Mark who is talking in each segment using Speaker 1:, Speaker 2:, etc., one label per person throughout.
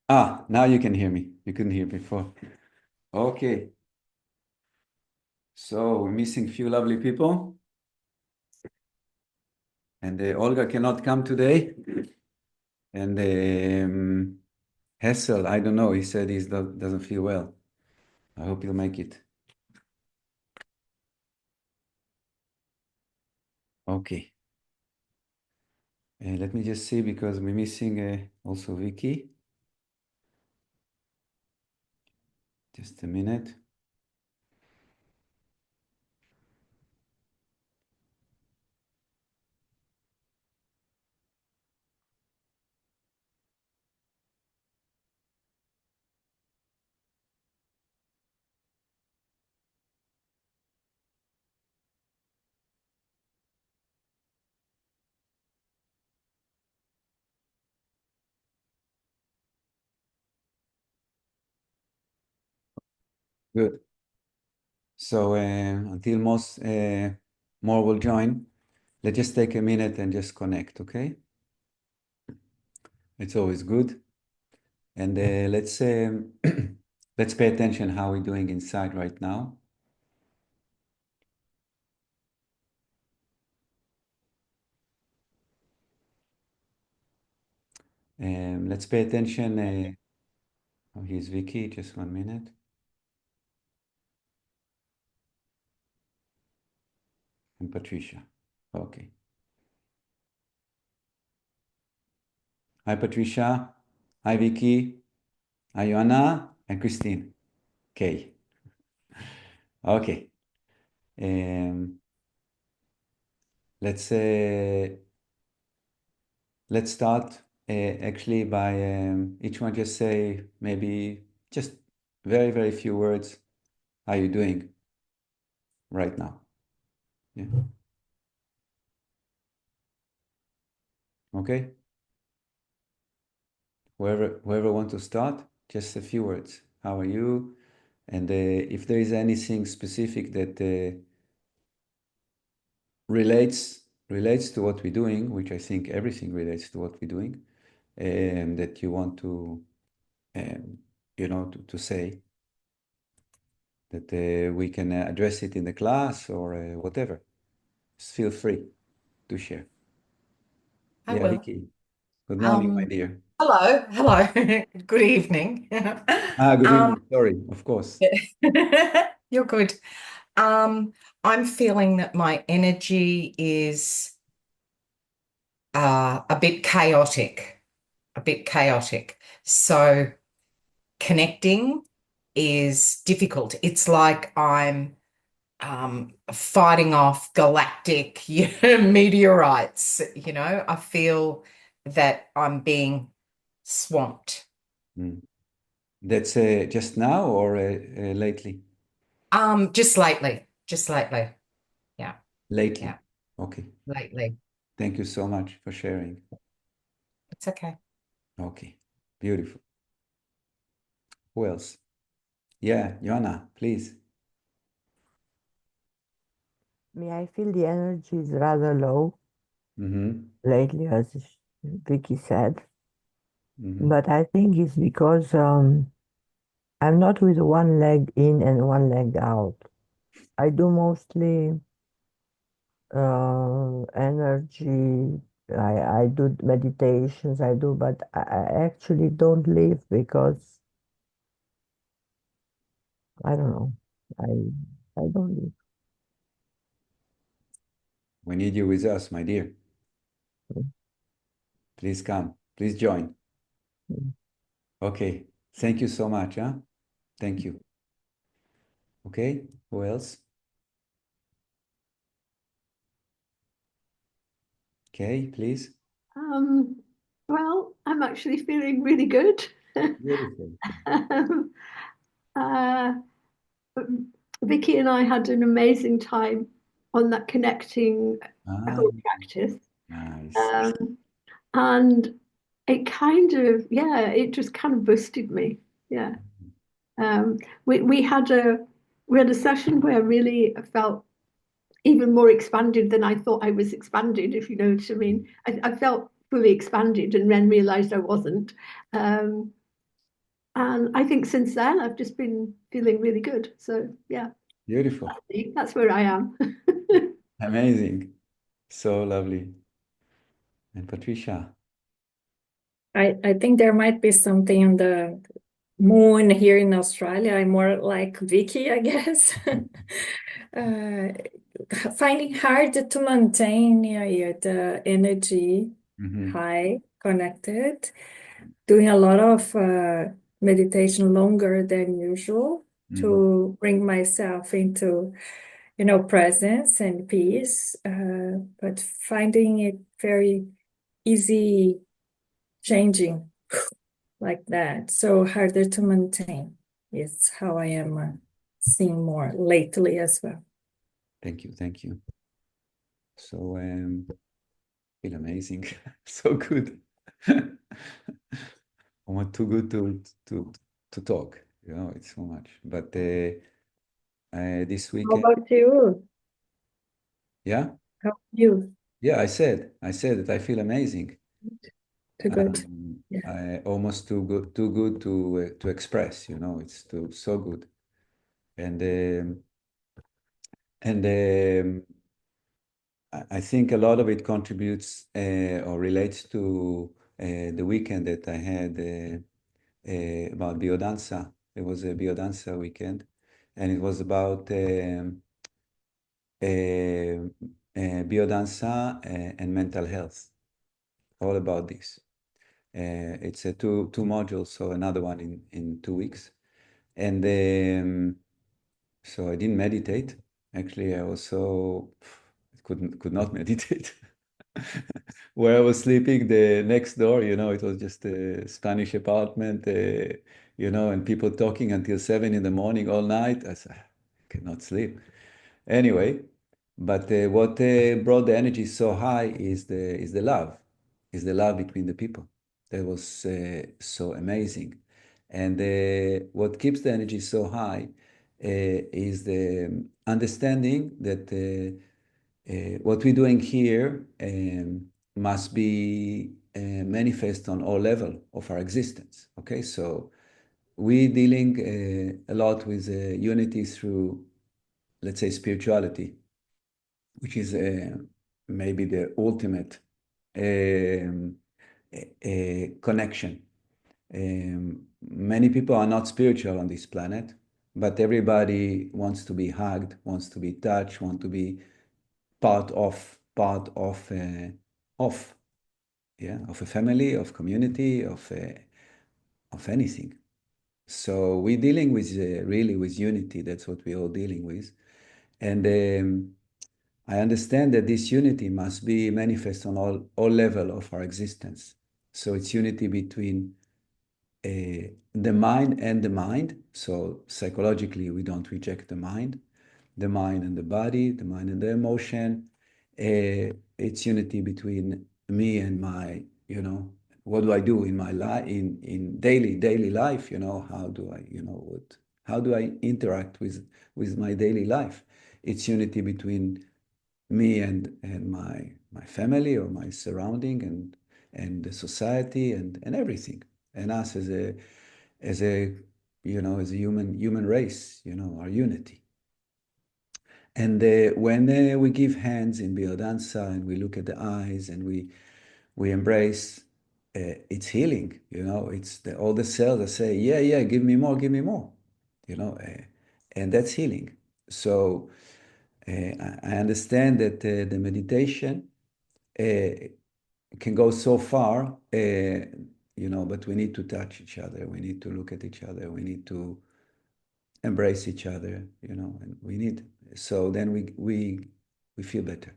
Speaker 1: Ah, now you can hear me. You couldn't hear before. Okay, so we're missing few lovely people, and Olga cannot come today, and Hessel, I don't know. He said he doesn't feel well. I hope he'll make it. Okay, let me just see because we're missing also Vicky. Just a minute. Good. So until more will join, let's just take a minute and just connect, okay? It's always good. And let's pay attention how we're doing inside right now. Let's pay attention. Oh, here's Vicky. Just 1 minute. And Patricia. Okay. Hi, Patricia. Hi, Vicky. Hi, Joanna and Christine. Okay. Okay. Um, let's uh, let's start actually by each one just say maybe just very, very few words. How are you doing right now? Yeah. Okay. Whoever want to start, just a few words. How are you? And if there is anything specific that relates to what we're doing, which I think everything relates to what we're doing, and that you want to, um, to say that we can address it in the class or whatever. Just feel free to share.
Speaker 2: I
Speaker 1: Yeah,
Speaker 2: will.
Speaker 1: Vicky. Good morning, my
Speaker 2: Um,
Speaker 1: dear.
Speaker 2: hello. Good evening.
Speaker 1: Ah, good
Speaker 2: Um,
Speaker 1: evening. Sorry, of course.
Speaker 2: you're good. I'm feeling that my energy is a bit chaotic, a bit chaotic. So connecting is difficult. It's like I'm fighting off galactic meteorites. I feel that I'm being swamped.
Speaker 1: Mm. That's just now or lately?
Speaker 2: Just lately. Yeah,
Speaker 1: Lately.
Speaker 2: yeah,
Speaker 1: Okay.
Speaker 2: lately.
Speaker 1: Thank you so much for sharing.
Speaker 2: It's okay.
Speaker 1: Okay. Beautiful. Who else? Yeah, Joanna, please.
Speaker 3: Me, I feel the energy is rather low
Speaker 1: Mm-hmm.
Speaker 3: lately, as Vicky said.
Speaker 1: Mm-hmm.
Speaker 3: But I think it's because I'm not with one leg in and one leg out. I do mostly energy. I do meditations. I do, but I actually don't live because I don't know. I don't live.
Speaker 1: We need you with us, my dear. Please come. Please join. Okay. Thank you so much, huh? Thank you. Okay. Who else? Okay, please.
Speaker 4: Um, well, I'm actually feeling really good.
Speaker 1: Beautiful.
Speaker 4: um, uh, Vicky and I had an amazing time on that connecting
Speaker 1: Ah,
Speaker 4: whole practice.
Speaker 1: nice.
Speaker 4: Um, and it kind of, yeah, it just kind of boosted me. Yeah. We had a session where really I felt even more expanded than I thought I was expanded, if you know what I mean. I felt fully expanded and then realized I wasn't. Um, And I think since then, I've just been feeling really good. So yeah,
Speaker 1: Beautiful.
Speaker 4: that's where I am.
Speaker 1: Amazing. So lovely. And Patricia.
Speaker 5: I think there might be something on the moon here in Australia. I'm more like Vicky, I guess. Uh, Finding hard to maintain, yeah, the energy
Speaker 1: Mhm.
Speaker 5: high, connected, doing a lot of meditation longer than usual
Speaker 1: Mhm.
Speaker 5: to bring myself into, presence and peace, but finding it very easy changing like that. So harder to maintain is how I am seeing more lately as well.
Speaker 1: Thank you. Thank you. So feel amazing. So good. Almost too good to talk. It's so much. But this
Speaker 5: How
Speaker 1: weekend,
Speaker 5: about you?
Speaker 1: yeah,
Speaker 5: How are you?
Speaker 1: yeah, I said that I feel amazing.
Speaker 5: Too good. Yeah.
Speaker 1: I almost too good to express. It's too so good. And I think a lot of it contributes or relates to the weekend that I had about biodanza. It was a biodanza weekend, and it was about biodanza and mental health. All about this. It's a two modules, so another one in 2 weeks. And so I didn't meditate. Actually, I also could not meditate. Where I was sleeping, the next door, it was just a Spanish apartment, and people talking until 7 in the morning all night. I said, I cannot sleep. Anyway, but what brought the energy so high is the love between the people. That was so amazing. And what keeps the energy so high is the understanding that what we're doing here must be manifest on all level of our existence. Okay, so we're dealing a lot with unity through, let's say, spirituality, which is maybe the ultimate connection. Many people are not spiritual on this planet, but everybody wants to be hugged, wants to be touched, want to be part of of a family, of community, of anything. So we're dealing with really with unity. That's what we're all dealing with, and I understand that this unity must be manifest on all level of our existence. So it's unity between the mind and the mind. So psychologically, we don't reject the mind and the body, the mind and the emotion. It's unity between me and my, what do I do in my life, in daily life? How do I, how do I interact with my daily life? It's unity between me and my family or my surrounding and the society and everything, and us as a as a human race, our unity. And when we give hands in biodanza and we look at the eyes and we embrace, it's healing. It's all the cells that say, yeah, give me more, give me more. And that's healing. So I understand that the meditation can go so far, but we need to touch each other. We need to look at each other. We need to embrace each other, and so then we feel better,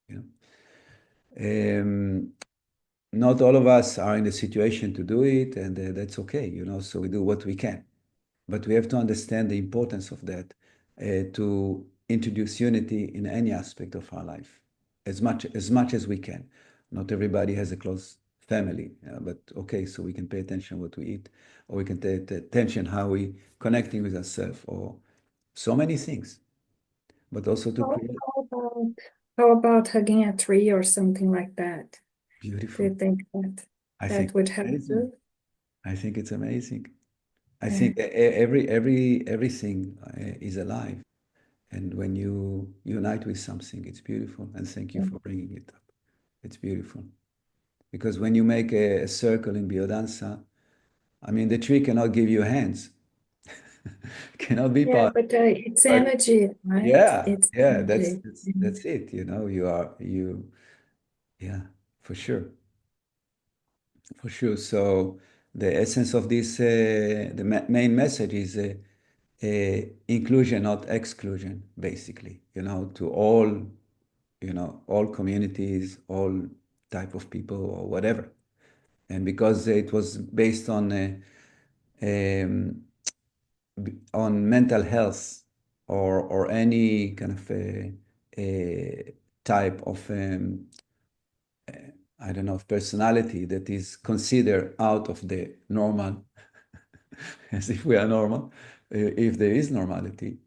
Speaker 1: you know. Not all of us are in the situation to do it, and that's okay, so we do what we can. But we have to understand the importance of that to introduce unity in any aspect of our life, as much as we can. Not everybody has a close family, but okay, so we can pay attention what we eat, or we can pay attention how we connecting with ourselves, or so many things. But also to
Speaker 5: How,
Speaker 1: create
Speaker 5: how about how about hugging a tree or something like that? Do
Speaker 1: beautiful.
Speaker 5: you think that
Speaker 1: I think
Speaker 5: that would
Speaker 1: it's
Speaker 5: help
Speaker 1: amazing.
Speaker 5: you?
Speaker 1: I think it's amazing. I think everything is alive, and when you unite with something, it's beautiful. And thank you for bringing it up. It's beautiful because when you make a circle in biodanza, I mean, the tree cannot give you hands, cannot be
Speaker 5: Yeah,
Speaker 1: part.
Speaker 5: but it's
Speaker 1: But
Speaker 5: energy, right?
Speaker 1: yeah,
Speaker 5: It's
Speaker 1: yeah,
Speaker 5: energy.
Speaker 1: that's it. You know, yeah, for sure, for sure. So the essence of this, the main message is inclusion, not exclusion, basically. You know, to all, you know, all communities, all type of people, or whatever. And because it was based um, on mental health or any kind of a type of I don't know, of personality that is considered out of the normal, as if we are normal, if there is normality,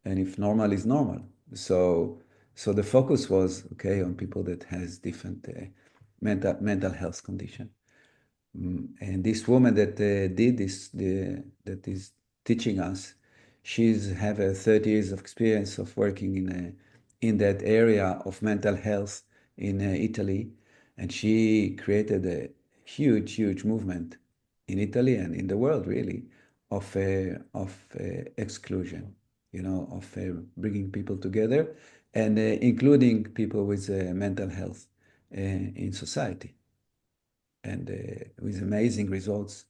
Speaker 1: and if normal is normal. So, so the focus was okay on people that has different mental health condition. And this woman that did this, that is teaching us, she's have a 30 years of experience of working in that area of mental health in Italy, and she created a huge movement in Italy and in the world really of exclusion, you know, of bringing people together and including people with mental health in society and with amazing results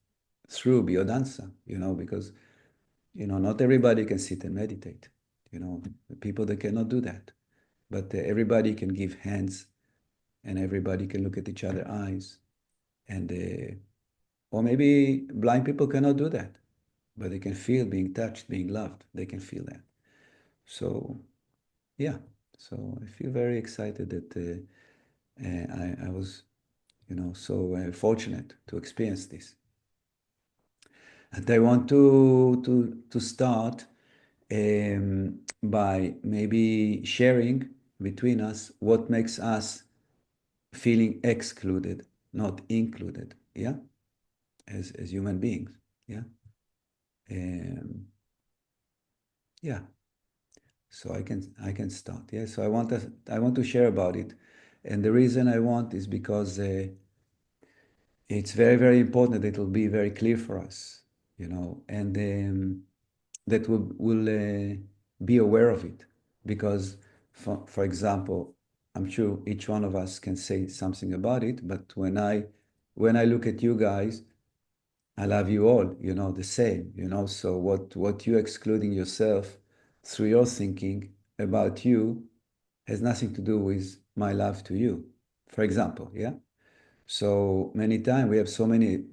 Speaker 1: through biodanza, you know, because, you know, not everybody can sit and meditate, you know, the people that cannot do that, but everybody can give hands and everybody can look at each other eyes and, or maybe blind people cannot do that, but they can feel being touched, being loved. They can feel that. So, yeah. So I feel very excited that I was, you know, so fortunate to experience this. And I want to start by maybe sharing between us what makes us feeling excluded, not included, yeah, as human beings, yeah, um, yeah. So I can start, yeah. So I want to share about it, and the reason I want is because it's very important that it will be very clear for us, you know, and that will be aware of it. Because, for example, I'm sure each one of us can say something about it, but when I look at you guys, I love you all, you know, the same, you know. So what you're excluding yourself through your thinking about you has nothing to do with my love to you, for example, yeah. So many times we have so many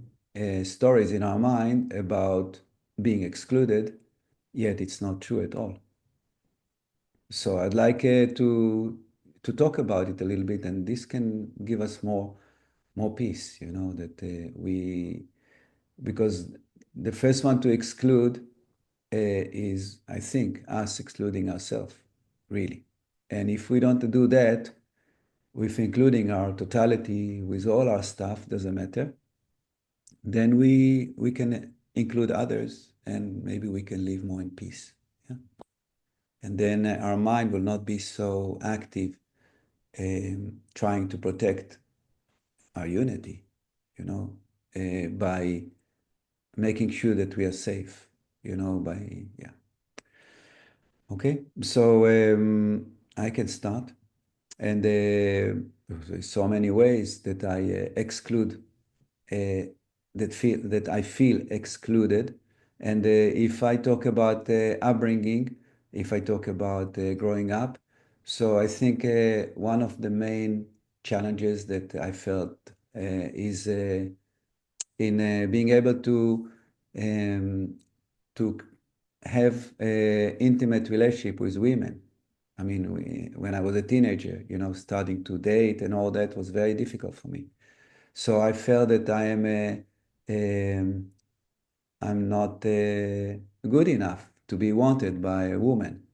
Speaker 1: stories in our mind about being excluded, yet it's not true at all. So I'd like to talk about it a little bit, and this can give us more peace, you know, that we because the first one to exclude is, I think, us excluding ourselves, really. And if we don't do that, with including our totality, with all our stuff, doesn't matter, then we can include others and maybe we can live more in peace. Yeah? And then our mind will not be so active trying to protect our unity, you know, by making sure that we are safe, you know, by, yeah. Okay, so I can start. And there's so many ways that I exclude that I feel excluded. And if I talk about upbringing, if I talk about growing up, so I think one of the main challenges that I felt is in being able um, to have an intimate relationship with women. I mean, when I was a teenager, you know, starting to date and all that was very difficult for me. So I felt that I'm not good enough to be wanted by a woman,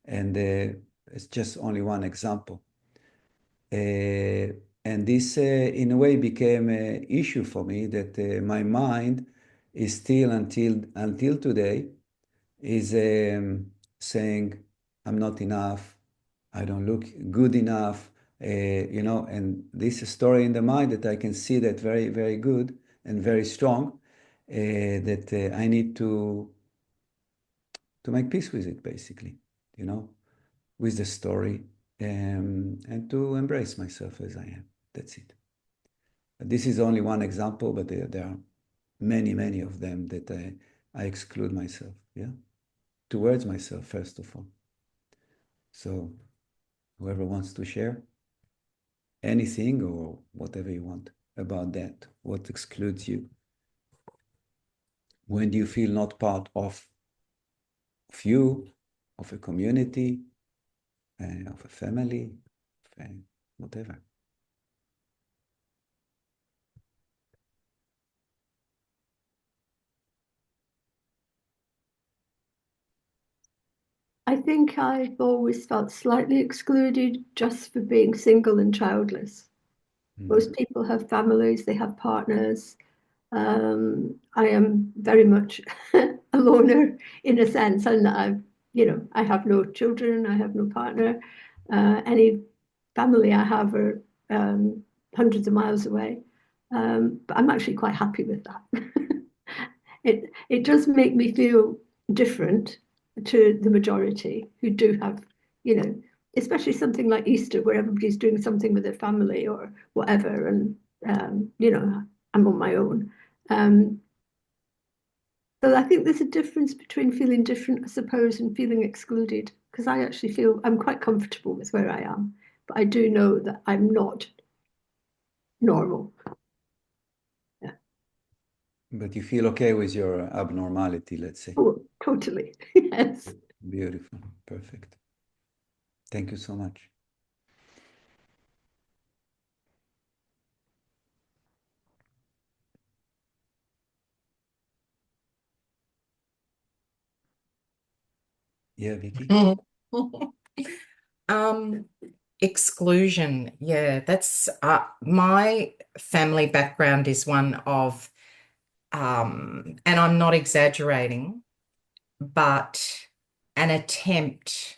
Speaker 1: and it's just only one example. And this, in a way, became an issue for me that my mind is still until today is saying, I'm not enough, I don't look good enough, and this story in the mind that I can see that very, very good and very strong, that I need to make peace with it, basically, with the story, and to embrace myself as I am. That's it. This is only one example, but there are many, many of them that I exclude myself, towards myself, first of all. So whoever wants to share anything or whatever you want about that, what excludes you? When do you feel not part of you, of a community, of a family, whatever?
Speaker 4: I think I've always felt slightly excluded just for being single and childless. Most people have families, they have partners. I am very much a loner in a sense, and I have no children, I have no partner. Any family I have are hundreds of miles away. But I'm actually quite happy with that. It does make me feel different to the majority who do have, especially something like Easter where everybody's doing something with their family or whatever, and I'm on my own. So I think there's a difference between feeling different, I suppose, and feeling excluded, because I actually feel I'm quite comfortable with where I am, but I do know that I'm not normal. Yeah.
Speaker 1: But you feel okay with your abnormality, let's say.
Speaker 4: Oh, totally. Yes.
Speaker 1: Beautiful. Perfect. Thank you so much. Yeah, Vicky?
Speaker 2: Exclusion. Yeah, that's my family background is one of, and I'm not exaggerating, but an attempt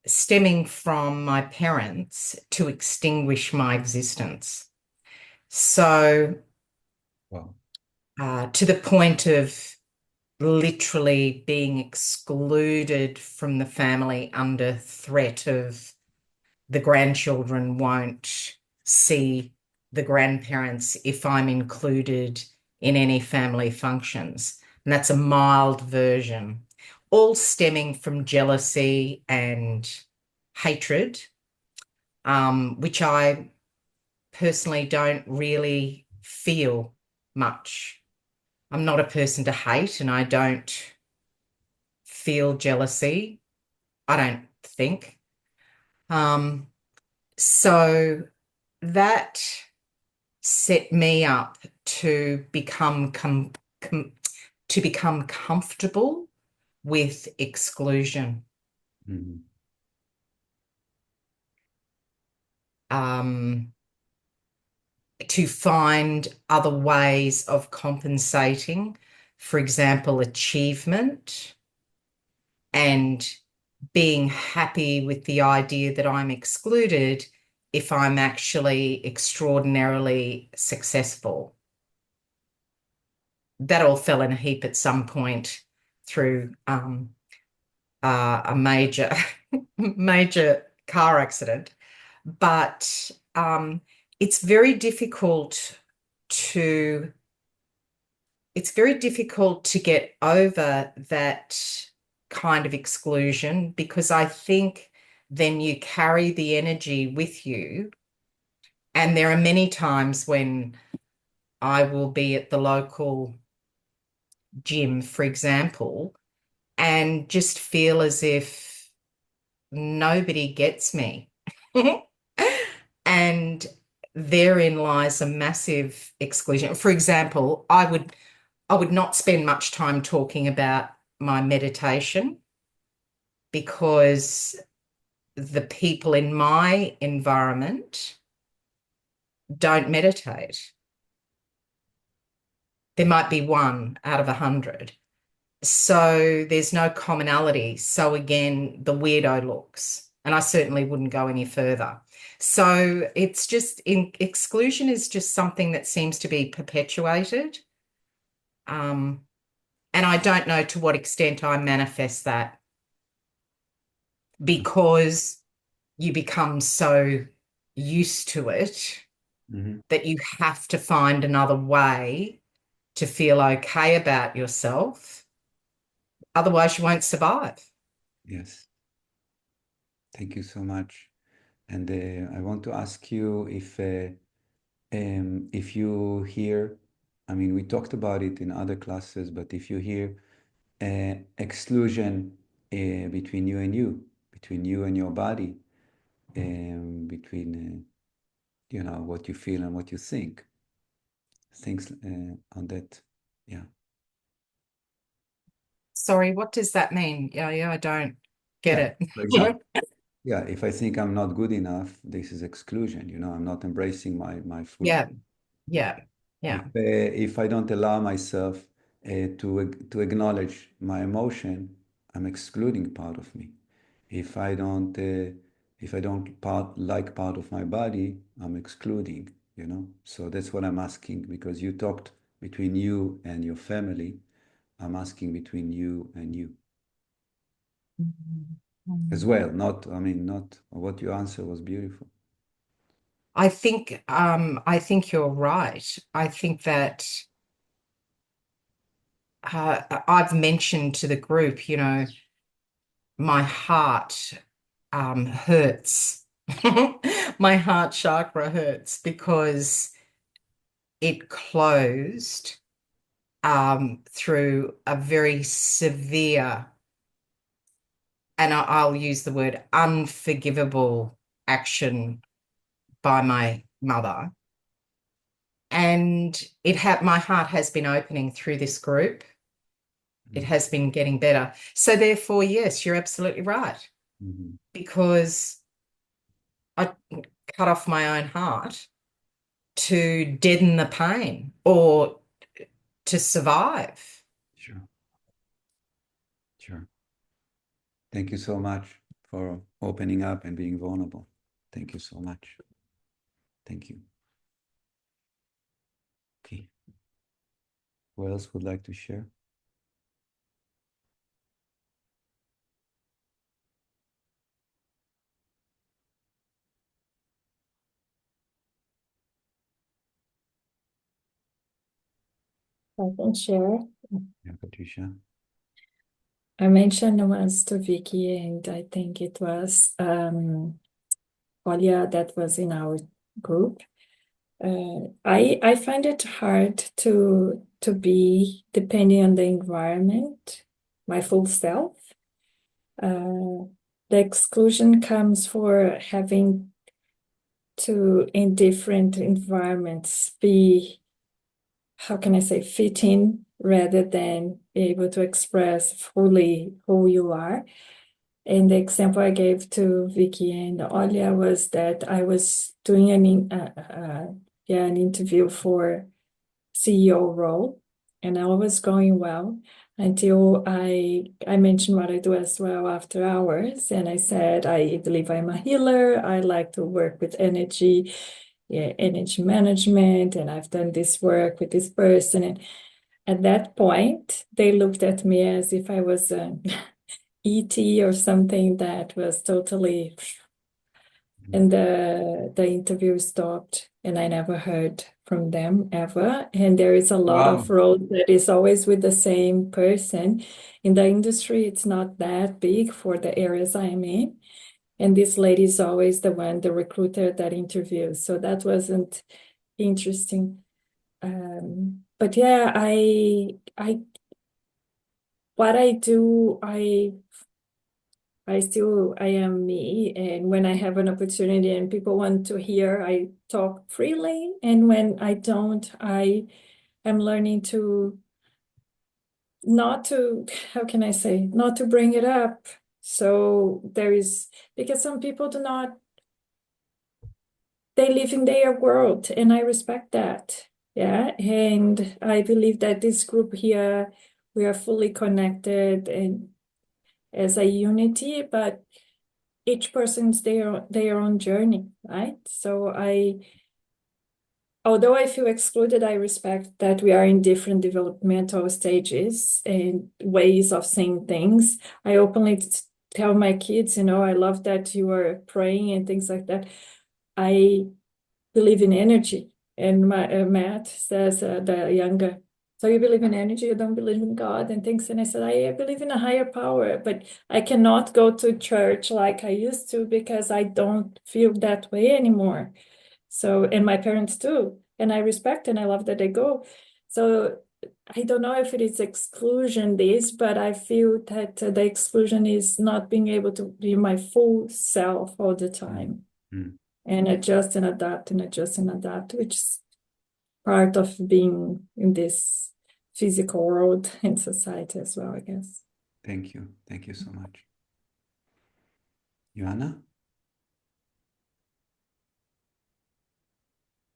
Speaker 2: stemming from my parents to extinguish my existence. So,
Speaker 1: Wow.
Speaker 2: to the point of literally being excluded from the family under threat of the grandchildren won't see the grandparents if I'm included in any family functions. And that's a mild version, all stemming from jealousy and hatred, which I personally don't really feel much. I'm not a person to hate, and I don't feel jealousy, I don't think. So that set me up to become comfortable with exclusion.
Speaker 1: Mm-hmm.
Speaker 2: To find other ways of compensating, for example, achievement, and being happy with the idea that I'm excluded if I'm actually extraordinarily successful. That all fell in a heap at some point through a major major car accident. But it's very difficult to get over that kind of exclusion, because I think then you carry the energy with you. And there are many times when I will be at the local gym, for example, and just feel as if nobody gets me. And therein lies a massive exclusion. For example, I would not spend much time talking about my meditation, because the people in my environment don't meditate. There might be one out of 100. So there's no commonality. So again, the weirdo looks, and I certainly wouldn't go any further. So it's just exclusion is just something that seems to be perpetuated. And I don't know to what extent I manifest that, because you become so used to it that you have to find another way to feel okay about yourself. Otherwise, you won't survive.
Speaker 1: Yes. Thank you so much. And I want to ask you if you hear, I mean, we talked about it in other classes, but if you hear exclusion between you and your body, between what you feel and what you think, things on that, yeah.
Speaker 2: Sorry, what does that mean? Yeah, I don't get it.
Speaker 1: For example, yeah, if I think I'm not good enough, this is exclusion. I'm not embracing my full.
Speaker 2: Yeah.
Speaker 1: If I don't allow myself to acknowledge my emotion, I'm excluding part of me. If I don't like part of my body, I'm excluding. So that's what I'm asking, because you talked between you and your family. I'm asking between you and you as well. Not what your answer was beautiful.
Speaker 2: I think you're right. I think that I've mentioned to the group, my heart hurts. My heart chakra hurts because it closed through a very severe, and I'll use the word unforgivable, action by my mother. And my heart has been opening through this group. It has been getting better. So therefore, yes, you're absolutely right. Because I cut off my own heart to deaden the pain or to survive.
Speaker 1: Sure. Thank you so much for opening up and being vulnerable. Thank you so much. Thank you. Okay. Who else would like to share?
Speaker 5: I can share.
Speaker 1: Yeah, Patricia.
Speaker 5: I mentioned once to Vicky, and I think it was Olia that was in our group. I find it hard to be, depending on the environment, my full self. The exclusion comes for having to, in different environments, be, how can I say, fit in rather than be able to express fully who you are. And the example I gave to Vicky and Olia was that I was doing an interview for CEO role, and all was going well until I mentioned what I do as well after hours, and I said I believe I'm a healer. I like to work with energy management, and I've done this work with this person. And at that point, they looked at me as if I was an ET or something that was totally. And the interview stopped, and I never heard from them ever. And there is a lot of roles that is always with the same person. In the industry, it's not that big for the areas I am in. And this lady is always the recruiter that interviews. So that wasn't interesting. But yeah, what I do, I am me, and when I have an opportunity and people want to hear, I talk freely, and when I don't, I am learning to not to, how can I say, not to bring it up. So because some people do not, they live in their world, and I respect that. Yeah, and I believe that this group here, we are fully connected and as a unity, but each person's their own journey, right? So although I feel excluded, I respect that we are in different developmental stages and ways of seeing things. I openly tell my kids, I love that you are praying and things like that. I believe in energy. And my Matt says, the younger, so you believe in energy, you don't believe in God and things. And I said, I believe in a higher power, but I cannot go to church like I used to because I don't feel that way anymore. So, and my parents too. And I respect and I love that they go. So I don't know if it is exclusion this, but I feel that the exclusion is not being able to be my full self all the time.
Speaker 1: Mm.
Speaker 5: And adjust and adapt and adjust and adapt, which is part of being in this physical world and society as well, I guess.
Speaker 1: Thank you. Thank you so much. Joanna?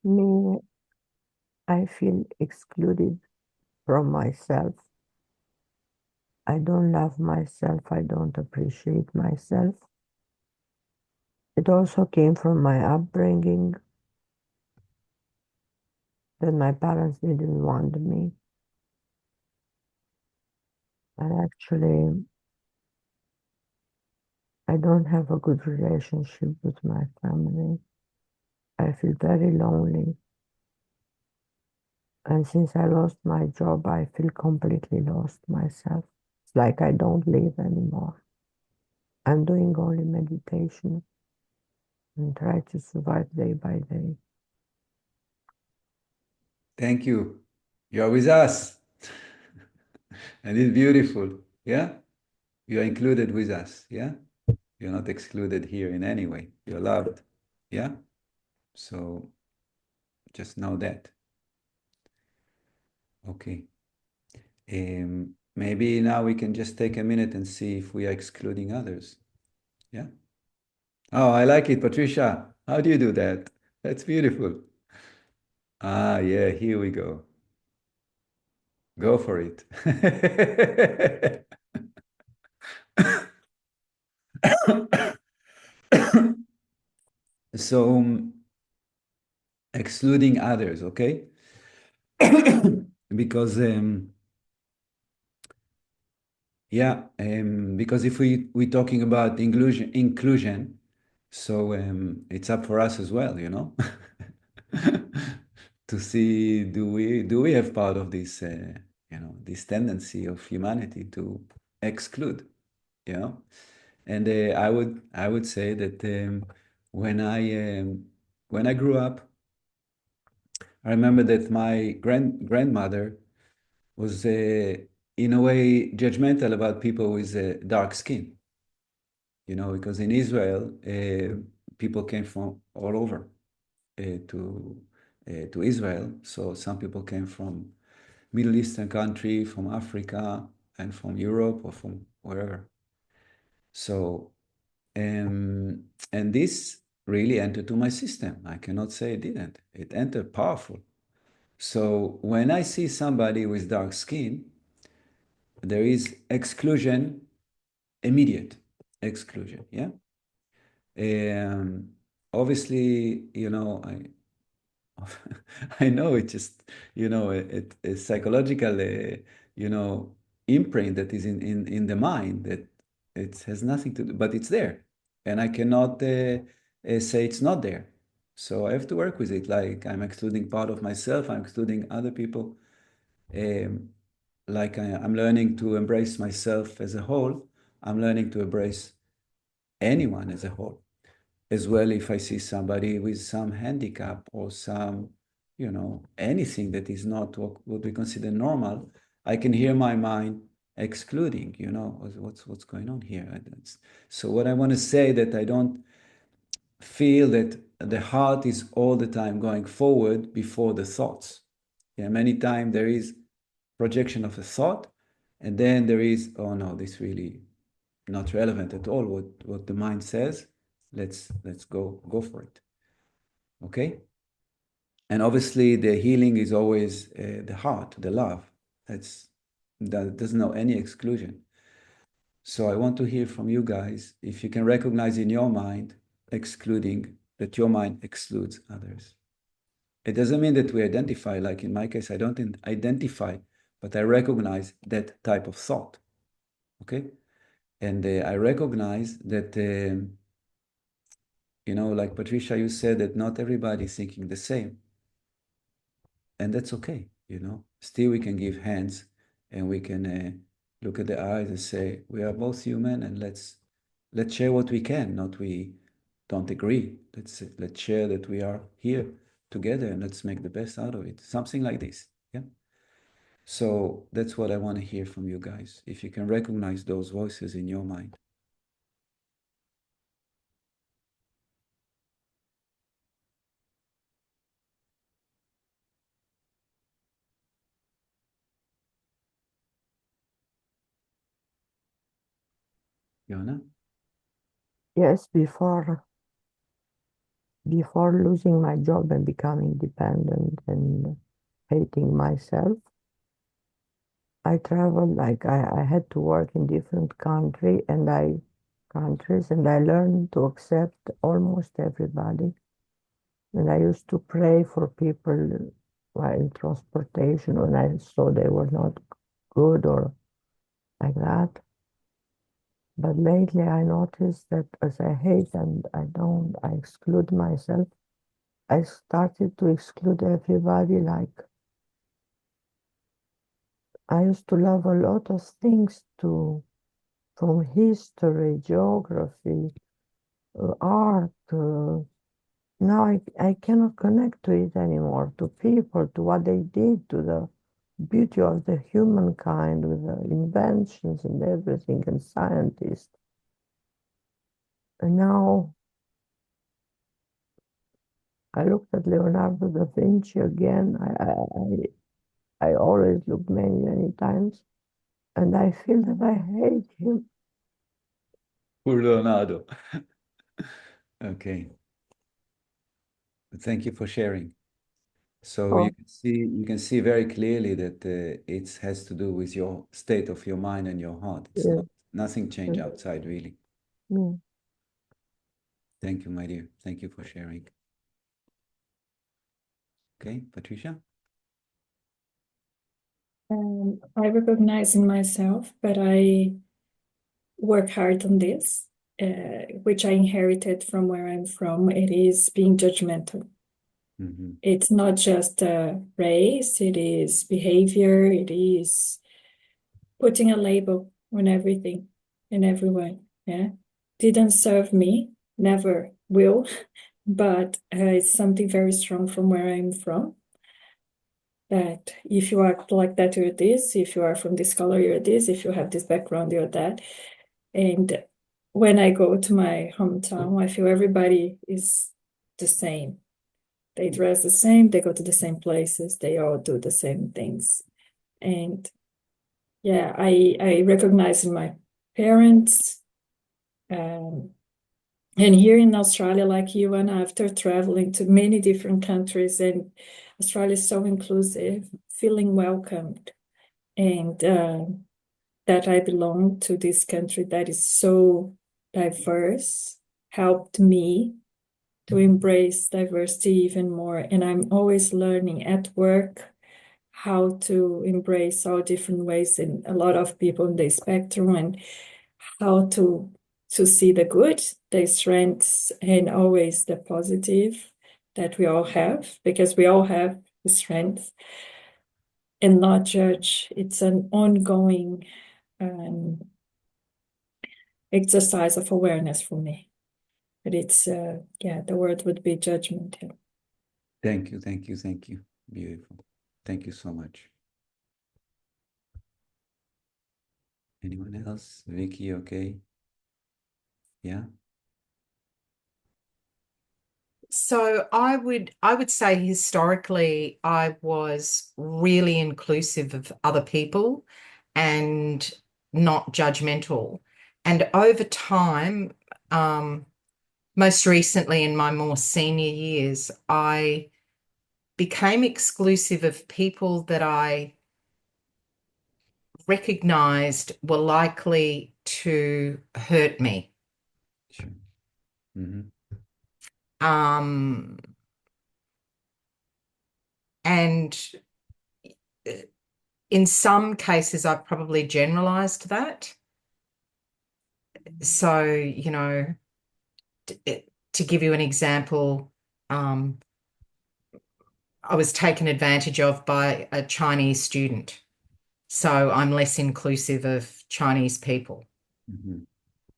Speaker 3: Me, I feel excluded from myself. I don't love myself. I don't appreciate myself. It also came from my upbringing that my parents didn't want me. And actually, I don't have a good relationship with my family. I feel very lonely. And since I lost my job, I feel completely lost myself. It's like I don't live anymore. I'm doing only meditation and try to survive day by day.
Speaker 1: Thank you. You're with us. And it's beautiful. Yeah? You're included with us. Yeah? You're not excluded here in any way. You're loved. Yeah? So just know that. Okay. Maybe now we can just take a minute and see if we are excluding others. Yeah? Oh, I like it, Patricia. How do you do that? That's beautiful. Ah, yeah, here we go. Go for it. So, excluding others, okay? Because yeah, because if we're talking about inclusion, so it's up for us as well, to see do we have part of this this tendency of humanity to exclude, and I would say that when I grew up, I remember that my grandmother was in a way judgmental about people with dark skin, because in Israel, people came from all over to Israel. So some people came from Middle Eastern country, from Africa, and from Europe or from wherever. So, and this really entered to my system. I cannot say it didn't. It entered powerful. So when I see somebody with dark skin, there is exclusion, immediate exclusion. Yeah. Obviously, I know it just, a psychological, imprint that is in the mind that it has nothing to do, but it's there. And I cannot say it's not there. So I have to work with it. Like I'm excluding part of myself, I'm excluding other people. Like I'm learning to embrace myself as a whole. I'm learning to embrace anyone as a whole. As well, if I see somebody with some handicap or some, anything that is not what we consider normal, I can hear my mind excluding, what's going on here. So what I want to say that I don't feel that the heart is all the time going forward before the thoughts. Yeah, many times there is projection of a thought, and then there is, oh no, this really not relevant at all what the mind says. Let's go for it. Okay. And obviously the healing is always the heart, the love. That doesn't know any exclusion. So I want to hear from you guys if you can recognize in your mind excluding, that your mind excludes others. It doesn't mean that we identify, like in my case, I don't identify, but I recognize that type of thought. Okay? And I recognize that, like Patricia, you said that not everybody is thinking the same. And that's okay, Still, we can give hands and we can look at the eyes and say, we are both human, and let's share what we can, not we don't agree. Let's share that we are here together and let's make the best out of it. Something like this. Yeah. So that's what I want to hear from you guys. If you can recognize those voices in your mind. Yona?
Speaker 3: Yes, before losing my job and becoming dependent and hating myself, I traveled, like I had to work in different countries and I learned to accept almost everybody. And I used to pray for people while in transportation when I saw they were not good or like that. But lately I noticed that as I hate and I exclude myself, I started to exclude everybody. Like I used to love a lot of things too, from history, geography, art. Now I cannot connect to it anymore, to people, to what they did, to the beauty of the humankind with the inventions and everything and scientists. And now I looked at Leonardo da Vinci again. I always look many, many times, and I feel that I hate him.
Speaker 1: Poor Leonardo. Okay. Thank you for sharing. So
Speaker 3: Oh,
Speaker 1: you can see very clearly that it has to do with your state of your mind and your heart. It's
Speaker 3: yeah,
Speaker 1: not nothing change
Speaker 3: yeah,
Speaker 1: outside, really.
Speaker 3: yeah.
Speaker 1: Thank you, my dear. Thank you for sharing. Okay, Patricia?
Speaker 5: I recognize in myself, but I work hard on this, which I inherited from where I'm from. It is being judgmental.
Speaker 1: Mm-hmm.
Speaker 5: It's not just race, it is behavior, it is putting a label on everything and everyone. Yeah. Didn't serve me, never will, but it's something very strong from where I'm from. That if you act like that, you're this. If you are from this color, you're this. If you have this background, you're that. And when I go to my hometown, I feel everybody is the same. They dress the same, they go to the same places, they all do the same things. And yeah, I recognize in my parents, and here in Australia, like you and after traveling to many different countries, and Australia is so inclusive, feeling welcomed, and that I belong to this country that is so diverse, helped me to embrace diversity even more. And I'm always learning at work how to embrace all different ways and a lot of people in the spectrum, and how to see the good, the strengths, and always the positive that we all have, because we all have strengths, and not judge. It's an ongoing exercise of awareness for me. But it's, yeah, the word would be judgment. Yeah.
Speaker 1: Thank you, thank you, thank you. Beautiful. Thank you so much. Anyone else? Vicky, okay? Yeah?
Speaker 2: So I would say historically I was really inclusive of other people and not judgmental. And over time, most recently in my more senior years, I became exclusive of people that I recognized were likely to hurt me.
Speaker 1: Sure. Mm-hmm.
Speaker 2: And in some cases, I've probably generalized that. So, you know, to give you an example, I was taken advantage of by a Chinese student. So I'm less inclusive of Chinese people.
Speaker 1: Mm-hmm.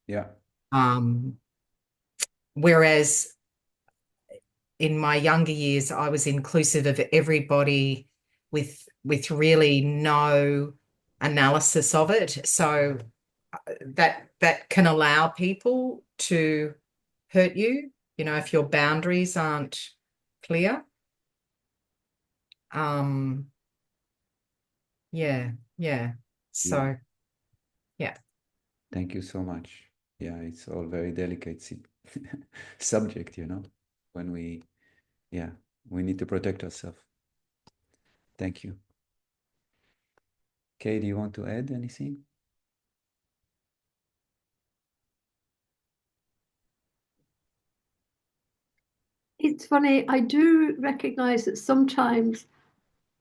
Speaker 1: Yeah.
Speaker 2: Whereas in my younger years, I was inclusive of everybody with really no analysis of it. So that can allow people to hurt you, you know, if your boundaries aren't clear. Yeah. So, yeah.
Speaker 1: Thank you so much. Yeah, it's all very delicate subject, you know, when we need to protect ourselves. Thank you. Kay, do you want to add anything?
Speaker 4: It's funny, I do recognize that sometimes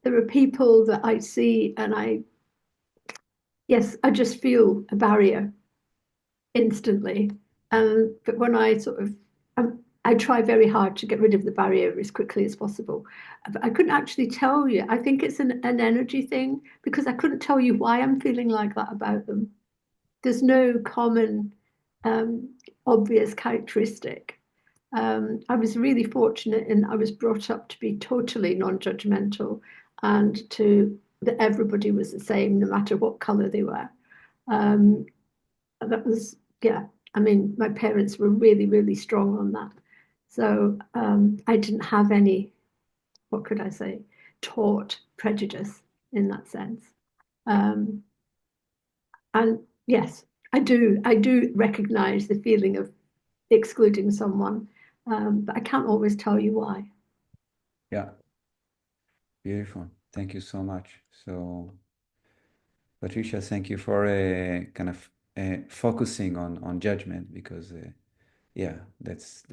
Speaker 4: there are people that I see and I just feel a barrier instantly. But when I I try very hard to get rid of the barrier as quickly as possible. But I couldn't actually tell you. I think it's an energy thing because I couldn't tell you why I'm feeling like that about them. There's no common, obvious characteristic. I was really fortunate in I was brought up to be totally non-judgmental and that everybody was the same no matter what color they were. That was, yeah, I mean, my parents were really, really strong on that. So I didn't have any, what could I say, taught prejudice in that sense. And yes, I do recognize the feeling of excluding someone, but I can't always tell you why.
Speaker 1: Yeah. Beautiful. Thank you so much. So, Patricia, thank you for kind of focusing on judgment because that's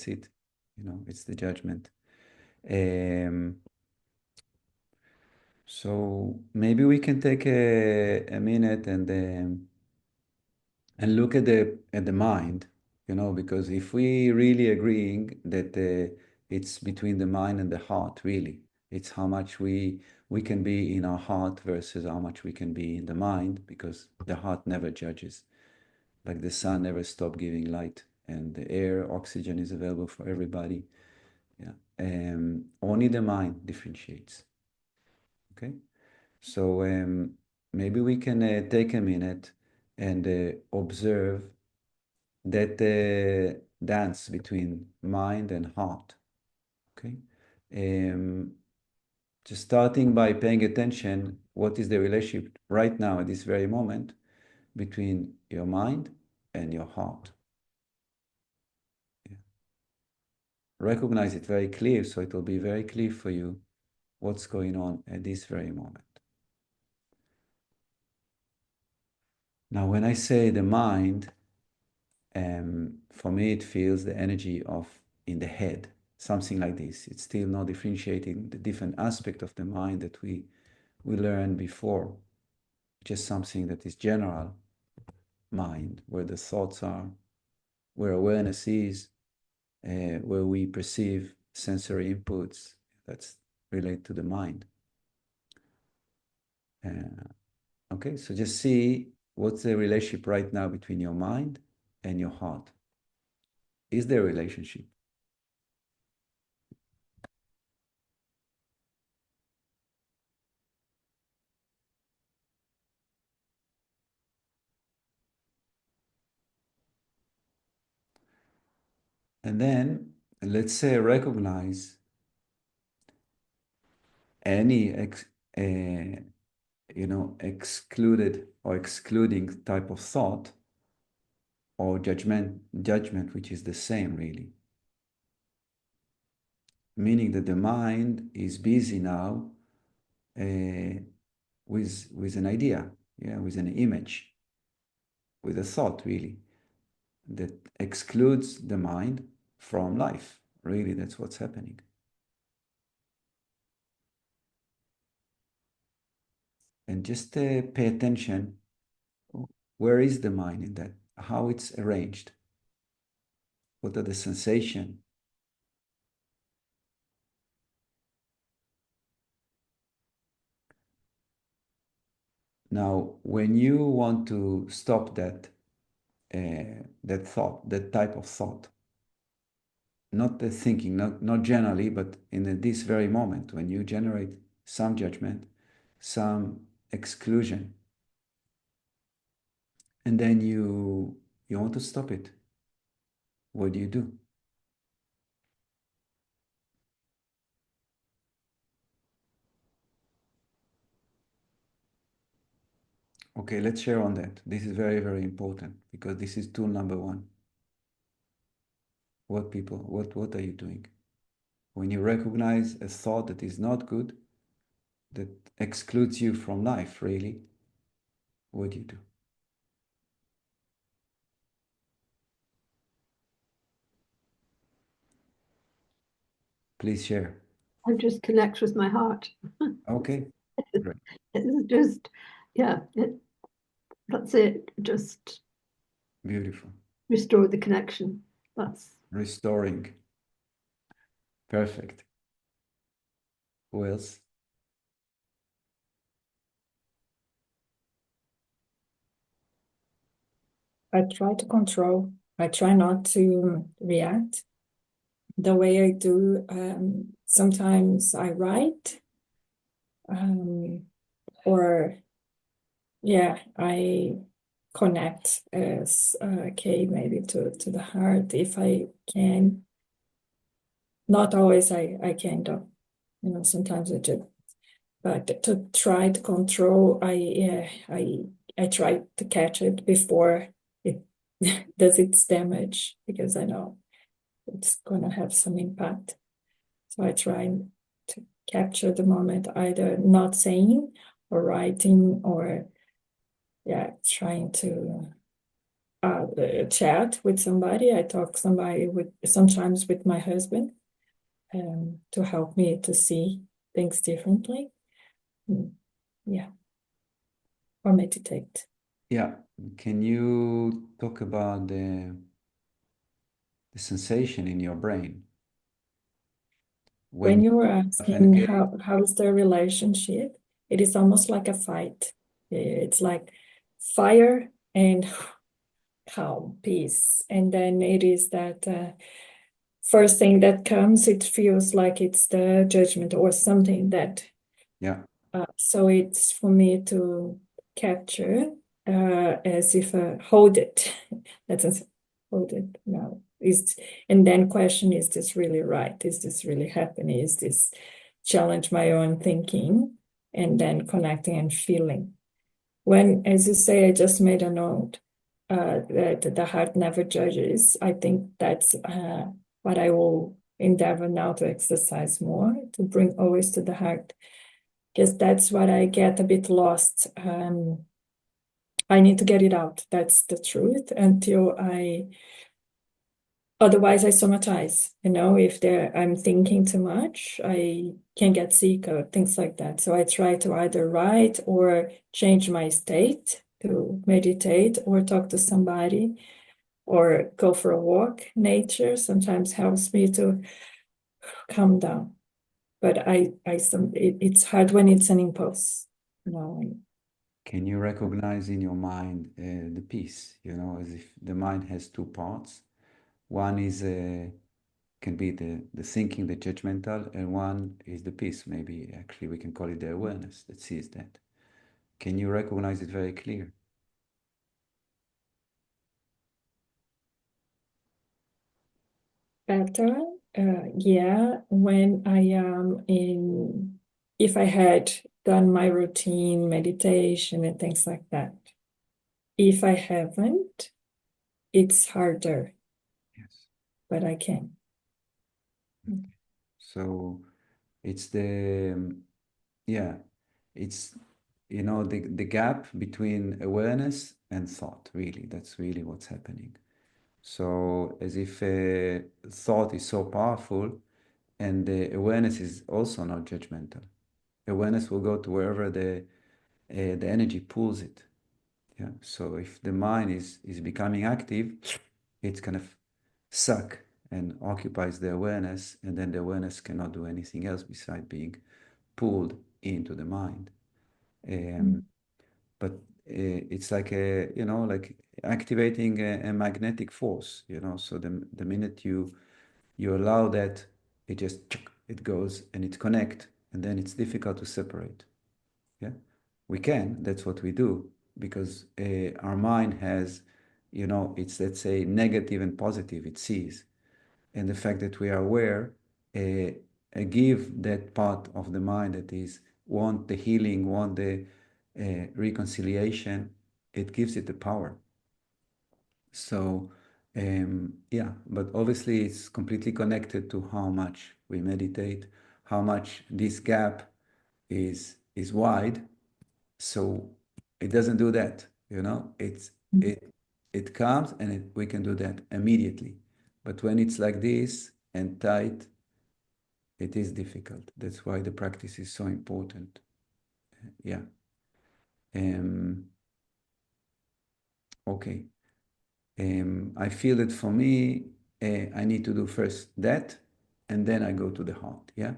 Speaker 1: it. You know, it's the judgment. So maybe we can take a minute and look at the mind, you know, because if we really agreeing that it's between the mind and the heart, really, it's how much we can be in our heart versus how much we can be in the mind, because the heart never judges. Like the sun never stops giving light, and the air, oxygen is available for everybody. Yeah, only the mind differentiates. Okay, so maybe we can take a minute and observe that dance between mind and heart. Okay, just starting by paying attention, what is the relationship right now at this very moment between your mind and your heart? Yeah. Recognize it very clear, so it will be very clear for you what's going on at this very moment. Now, when I say the mind, for me, it feels the energy of in the head, something like this. It's still not differentiating the different aspect of the mind that we learned before, just something that is general mind, where the thoughts are, where awareness is, where we perceive sensory inputs that's related to the mind. Okay, so just see what's the relationship right now between your mind and your heart. Is there a relationship? And then let's say recognize any excluded or excluding type of thought or judgment, which is the same really. meaning that the mind is busy now with an idea, yeah, with an image, with a thought, really, that excludes the mind from life. Really, that's what's happening. And just pay attention, where is the mind in that? How it's arranged? What are the sensations? Now, when you want to stop that thought, that type of thought, not the thinking, not generally, but in this very moment, when you generate some judgment, some exclusion, and then you want to stop it, what do you do? Okay, let's share on that. This is very, very important because this is tool number one. What are you doing? When you recognize a thought that is not good, that excludes you from life, really, what do you do? Please share.
Speaker 4: I just connect with my heart.
Speaker 1: Okay, great.
Speaker 4: It's just, yeah, that's it. Just
Speaker 1: Beautiful.
Speaker 4: restore the connection. That's
Speaker 1: Restoring. Perfect. Who else?
Speaker 5: I try to control. I try not to react the way I do. Sometimes I write, or yeah, I connect as okay, maybe to the heart if I can. Not always I can though. Sometimes I do. But to try to control, I try to catch it before it does its damage, because I know it's gonna have some impact. So I try to capture the moment, either not saying or writing, or trying to chat with somebody. I talk sometimes with my husband, to help me to see things differently. Yeah, or meditate.
Speaker 1: Yeah. Can you talk about the sensation in your brain?
Speaker 5: When you were asking
Speaker 1: engage?
Speaker 5: how is the relationship, it is almost like a fight. It's like fire and calm, peace. And then it is that first thing that comes, it feels like it's the judgment or something that.
Speaker 1: Yeah.
Speaker 5: So it's for me to capture as if hold it. That's hold it now. And then question, is this really right? Is this really happening? Is this challenge my own thinking? And then connecting and feeling. When, as you say, I just made a note that the heart never judges. I think that's what I will endeavor now to exercise more, to bring always to the heart, because that's what I get a bit lost. I need to get it out. That's the truth. Otherwise I somatize. If I'm thinking too much, I can get sick or things like that. So I try to either write or change my state, to meditate or talk to somebody or go for a walk. Nature sometimes helps me to calm down. But it's hard when it's an impulse.
Speaker 1: Can you recognize in your mind the peace? As if the mind has two parts. One is can be the thinking, the judgmental, and one is the peace. Maybe actually we can call it the awareness that sees that. Can you recognize it very clear?
Speaker 5: Better, when I am if I had done my routine meditation and things like that. If I haven't, it's harder.
Speaker 1: Yes.
Speaker 5: But I can.
Speaker 1: Okay. So it's it's, the gap between awareness and thought, really. That's really what's happening. So as if thought is so powerful, and the awareness is also not judgmental. Awareness will go to wherever the energy pulls it. Yeah. So if the mind is becoming active, it's kind of suck and occupies the awareness, and then the awareness cannot do anything else besides being pulled into the mind. But it's like like activating a magnetic force, so the minute you allow that, it goes and it connect, and then it's difficult to separate. Yeah, we can. That's what we do, because our mind has, it's, let's say, negative and positive. It sees, and the fact that we are aware, give that part of the mind that is want the healing, want the reconciliation. It gives it the power. So, yeah, but obviously it's completely connected to how much we meditate, how much this gap is wide. So it doesn't do that, it comes, and we can do that immediately. But when it's like this and tight, it is difficult. That's why the practice is so important. Yeah. Okay. I feel that for me, I need to do first that, and then I go to the heart. Yeah.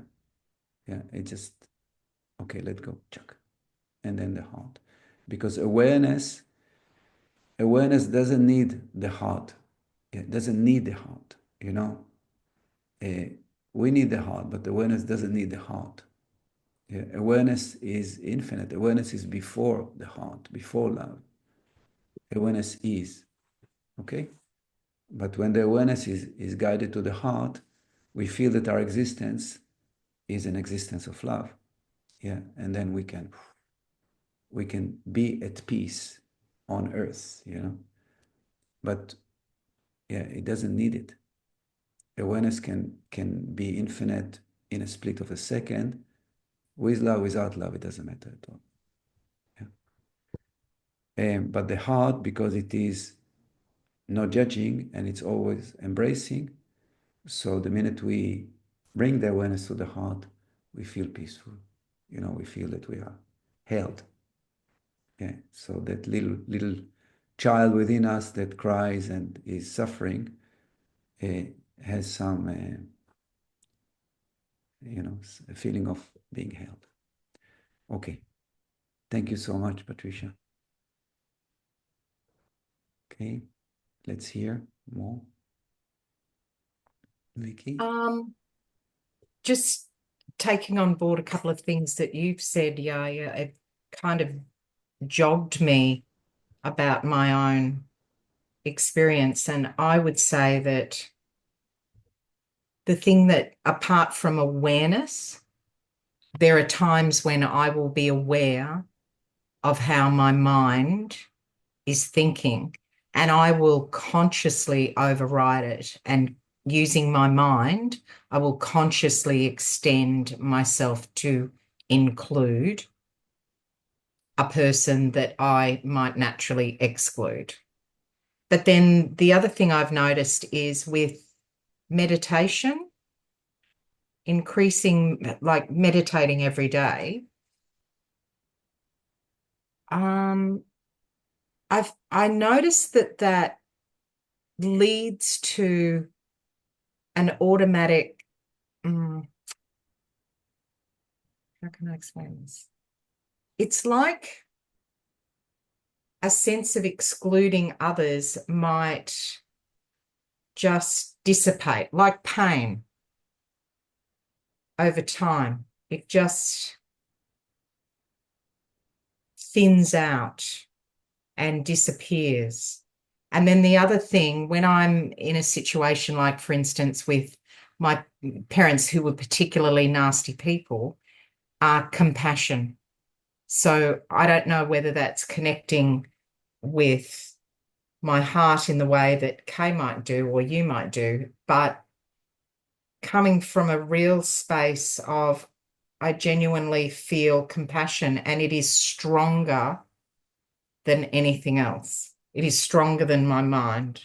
Speaker 1: Yeah. It just, okay, let go, chuck, and then the heart. Because awareness doesn't need the heart. It doesn't need the heart, we need the heart, but awareness doesn't need the heart. Yeah. Awareness is infinite. Awareness is before the heart, before love. Awareness is, okay? But when the awareness is guided to the heart, we feel that our existence is an existence of love. Yeah. And then we can be at peace on earth, But yeah, it doesn't need it. Awareness can be infinite in a split of a second. With love, without love, it doesn't matter at all. Yeah. But the heart, because it is not judging and it's always embracing, so the minute we bring the awareness to the heart, we feel peaceful. We feel that we are held. Yeah. So that little child within us that cries and is suffering has some, a feeling of being held. Okay. Thank you so much, Patricia. Okay. Let's hear more. Vicky?
Speaker 2: Just taking on board a couple of things that you've said, Yaya, it kind of jogged me about my own experience. And I would say that the thing that, apart from awareness, there are times when I will be aware of how my mind is thinking, and I will consciously override it. And using my mind, I will consciously extend myself to include a person that I might naturally exclude. But then the other thing I've noticed is with meditation, increasing, like meditating every day, I noticed that leads to an automatic, how can I explain this? It's like a sense of excluding others might just dissipate, like pain over time. It just thins out and disappears. And then the other thing, when I'm in a situation like, for instance, with my parents who were particularly nasty people, compassion. So I don't know whether that's connecting with my heart in the way that Kay might do or you might do, but coming from a real space of I genuinely feel compassion, and it is stronger than anything else. It is stronger than my mind.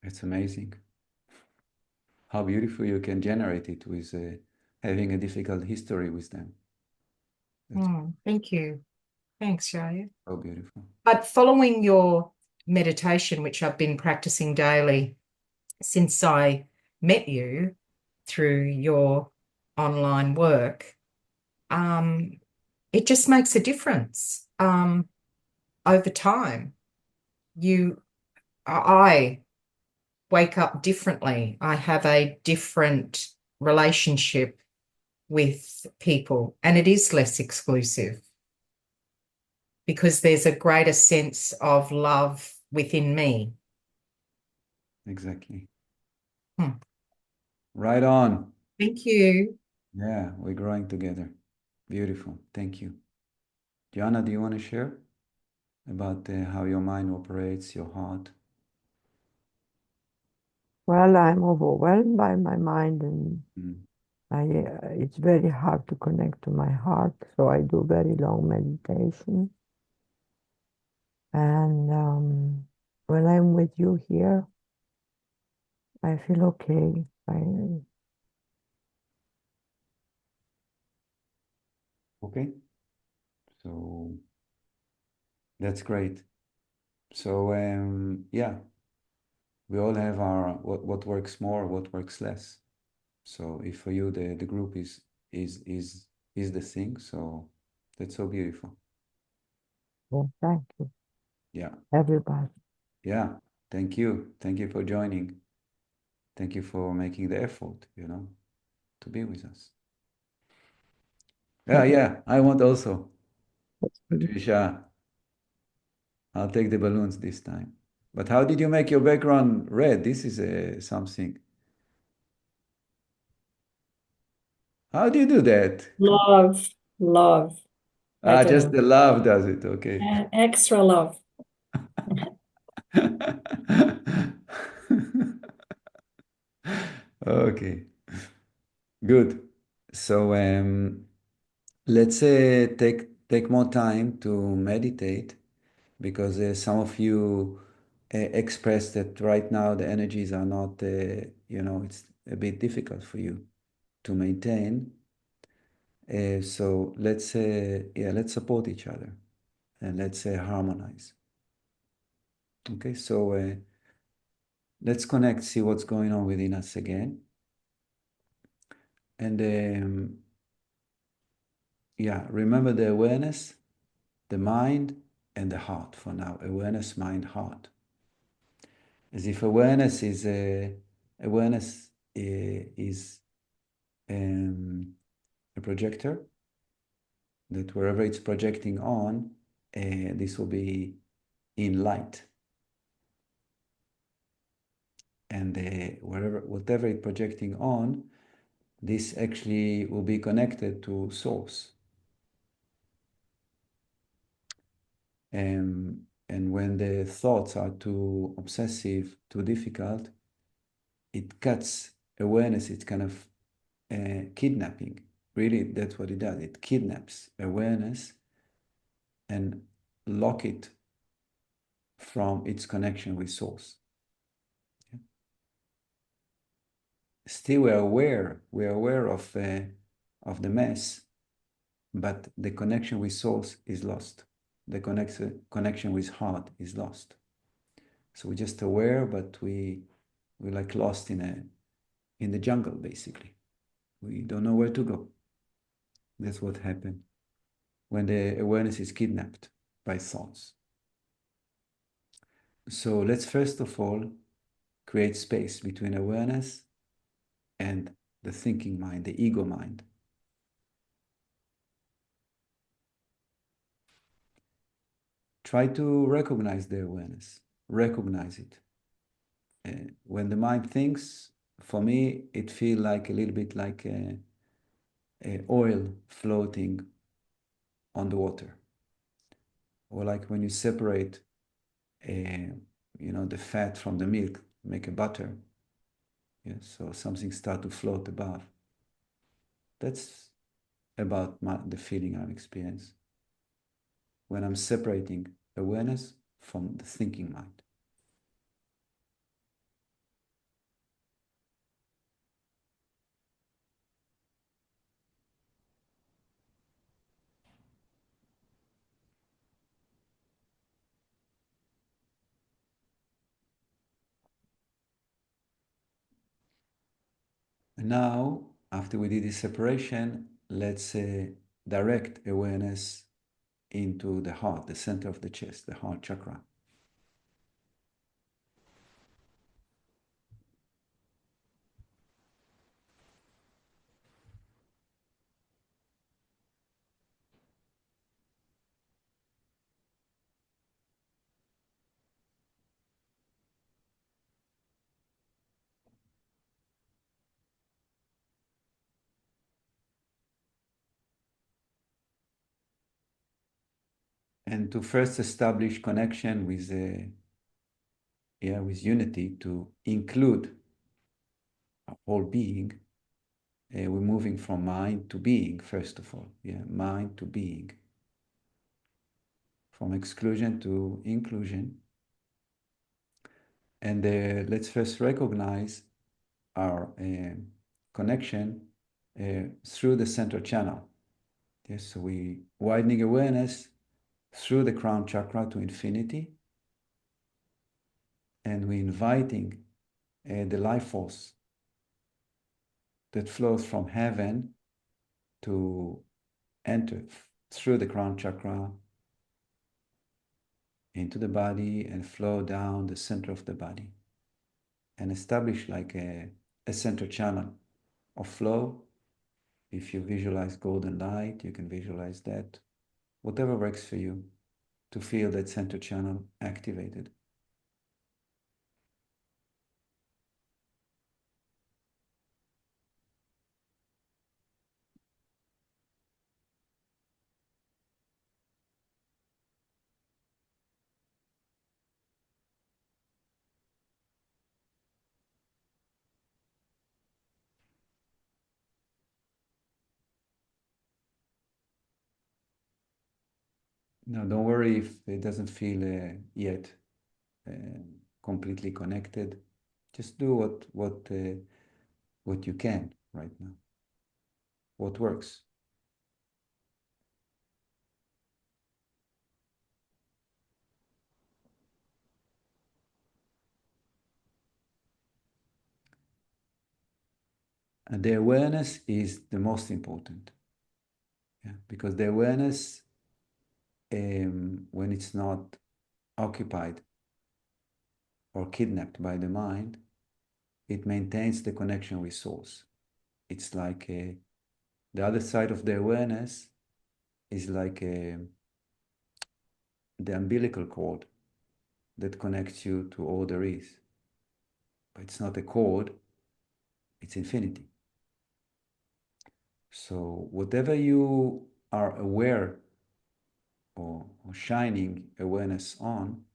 Speaker 1: It's amazing how beautiful you can generate it with having a difficult history with them.
Speaker 2: Thank you. Thanks, Jaya.
Speaker 1: So beautiful.
Speaker 2: But following your meditation, which I've been practicing daily since I met you through your online work, it just makes a difference. Over time, I wake up differently. I have a different relationship with people, and it is less exclusive because there's a greater sense of love within me.
Speaker 1: Exactly.
Speaker 2: Hmm.
Speaker 1: Right on.
Speaker 2: Thank you.
Speaker 1: Yeah, we're growing together. Beautiful. Thank you. Joanna, do you want to share about how your mind operates, your heart?
Speaker 3: Well, I'm overwhelmed by my mind, and it's very hard to connect to my heart, so I do very long meditation. And when I'm with you here, I feel okay.
Speaker 1: Okay. So that's great. So yeah, we all have our what works more, what works less. So if for you the group is the thing, so that's so beautiful.
Speaker 3: Well, thank you,
Speaker 1: Yeah.
Speaker 3: everybody.
Speaker 1: Yeah. Thank you. Thank you for joining. Thank you for making the effort, to be with us. Yeah, yeah. I want also. Patricia, I'll take the balloons this time. But how did you make your background red? This is something. How do you do that?
Speaker 5: Love, love. I
Speaker 1: Ah,
Speaker 5: don't
Speaker 1: just
Speaker 5: know.
Speaker 1: the love does it. Okay.
Speaker 5: Extra love.
Speaker 1: Okay. Good. So let's take more time to meditate because some of you expressed that right now the energies are not, it's a bit difficult for you to maintain. So let's support each other and let's harmonize. Okay, so let's connect, see what's going on within us again. And remember the awareness, the mind, and the heart for now. Awareness, mind, heart. As if awareness is a projector that wherever it's projecting on, this will be in light. And whatever it's projecting on, this actually will be connected to source. And when the thoughts are too obsessive, too difficult, it cuts awareness. It's kind of kidnapping. Really, that's what it does. It kidnaps awareness and lock it from its connection with source. Yeah. Still, we're aware of the mess, but the connection with source is lost. The connection with heart is lost. So we're just aware, but we're like lost in the jungle, basically. We don't know where to go. That's what happened when the awareness is kidnapped by thoughts. So let's first of all create space between awareness and the thinking mind, the ego mind. Try to recognize the awareness, recognize it. When the mind thinks, for me, it feels like a little bit like a oil floating on the water. Or like when you separate the fat from the milk, make a butter. Yeah, so something start to float above. That's about the feeling I'm experiencing when I'm separating awareness from the thinking mind. And now, after we did this separation, let's direct awareness into the heart, the center of the chest, the heart chakra. And to first establish connection with with unity, to include a whole being, we're moving from mind to being, first of all. Mind to being. From exclusion to inclusion. And let's first recognize our connection through the central channel. Yes, so we widening awareness through the crown chakra to infinity, and we inviting the life force that flows from heaven to enter through the crown chakra into the body and flow down the center of the body and establish like a center channel of flow. If you visualize golden light, you can visualize that. Whatever works for you to feel that center channel activated. No, don't worry if it doesn't feel yet uh, completely connected. Just do what you can right now. What works. And the awareness is the most important. Yeah, because the awareness, when it's not occupied or kidnapped by the mind, it maintains the connection with source. It's like the other side of the awareness is like the umbilical cord that connects you to all there is. But it's not a cord, it's infinity. So whatever you are aware or shining awareness on,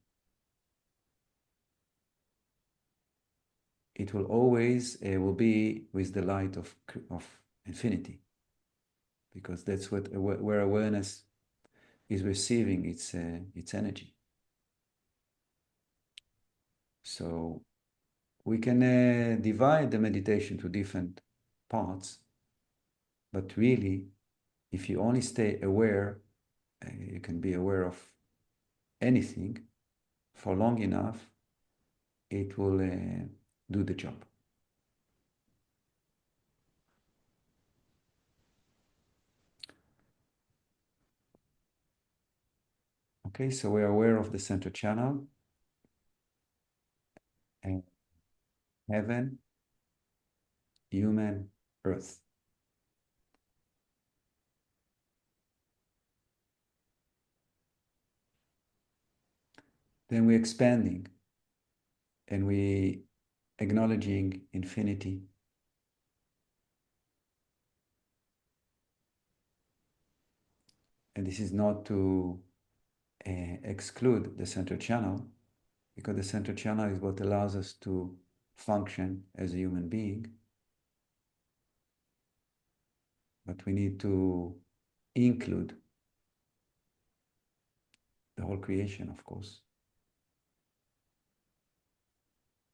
Speaker 1: it will always will be with the light of infinity, because that's where awareness is receiving its energy. So we can divide the meditation to different parts, but really, if you only stay aware, you can be aware of anything for long enough, it will do the job. Okay, so we're aware of the center channel and heaven, human, earth. Then we're expanding and we acknowledging infinity. And this is not to exclude the center channel, because the center channel is what allows us to function as a human being, but we need to include the whole creation, of course,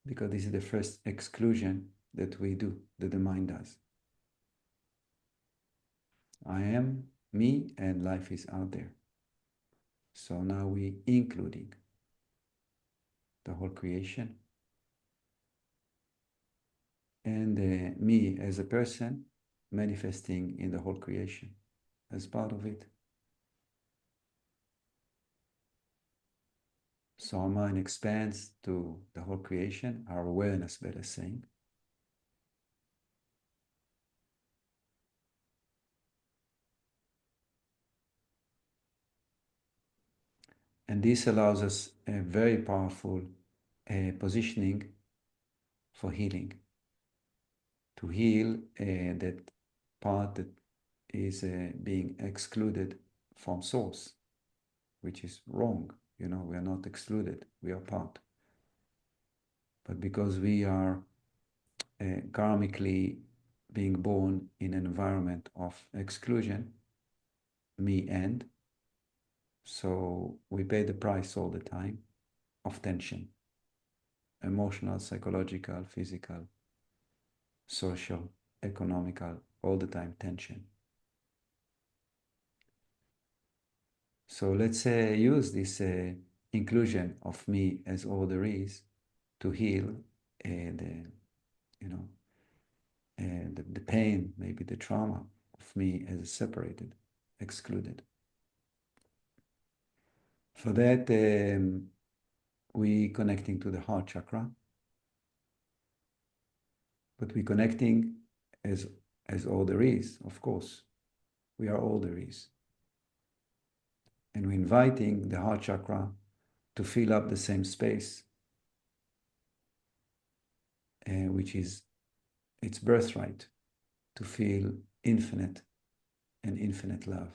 Speaker 1: because this is the first exclusion that we do, that the mind does. I am me and life is out there. So now we including the whole creation, and me as a person manifesting in the whole creation as part of it. So our mind expands to the whole creation, our awareness, better saying. And this allows us a very powerful positioning for healing. To heal that part that is being excluded from source, which is wrong. We are not excluded, we are part. But because we are karmically being born in an environment of exclusion, me and, so we pay the price all the time of tension, emotional, psychological, physical, social, economical, all the time tension. So let's use this inclusion of me as all there is to heal the pain, maybe the trauma of me as separated, excluded. For that, we connecting to the heart chakra, but we connecting as all there is, of course. We are all there is. And we're inviting the heart chakra to fill up the same space, which is its birthright, to feel infinite and infinite love,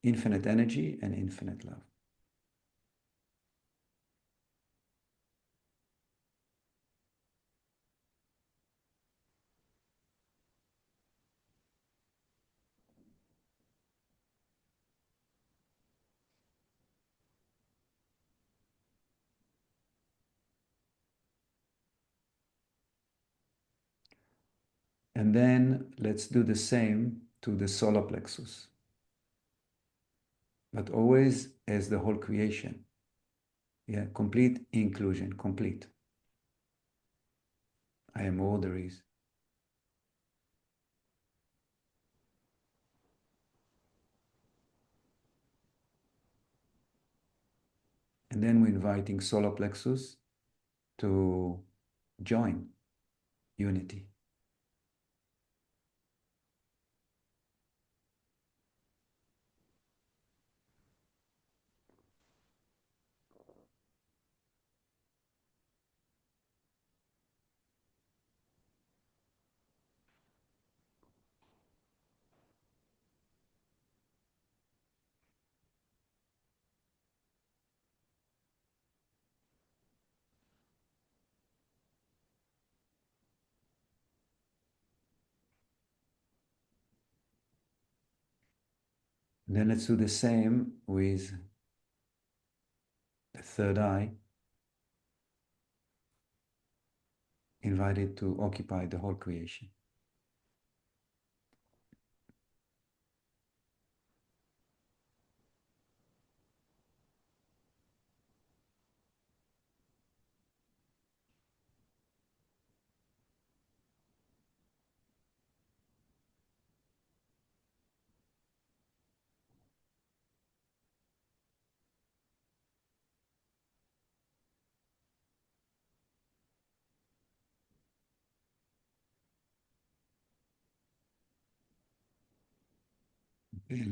Speaker 1: infinite energy and infinite love. And then let's do the same to the solar plexus, but always as the whole creation. Yeah, complete inclusion, complete. I am all there is. And then we're inviting solar plexus to join unity. And then let's do the same with the third eye, invited to occupy the whole creation.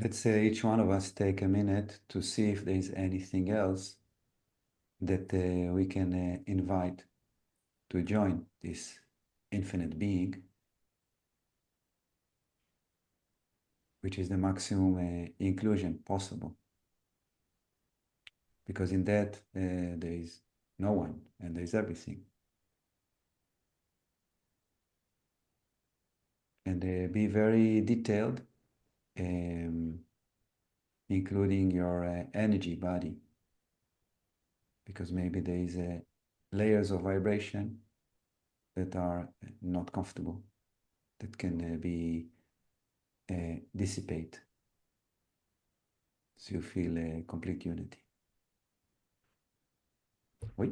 Speaker 1: Let's say each one of us take a minute to see if there's anything else that we can invite to join this infinite being, which is the maximum inclusion possible. Because in that there is no one and there is everything. and be very detailed, including your energy body, because maybe there is layers of vibration that are not comfortable, that can be dissipate, so you feel a complete unity. Oui.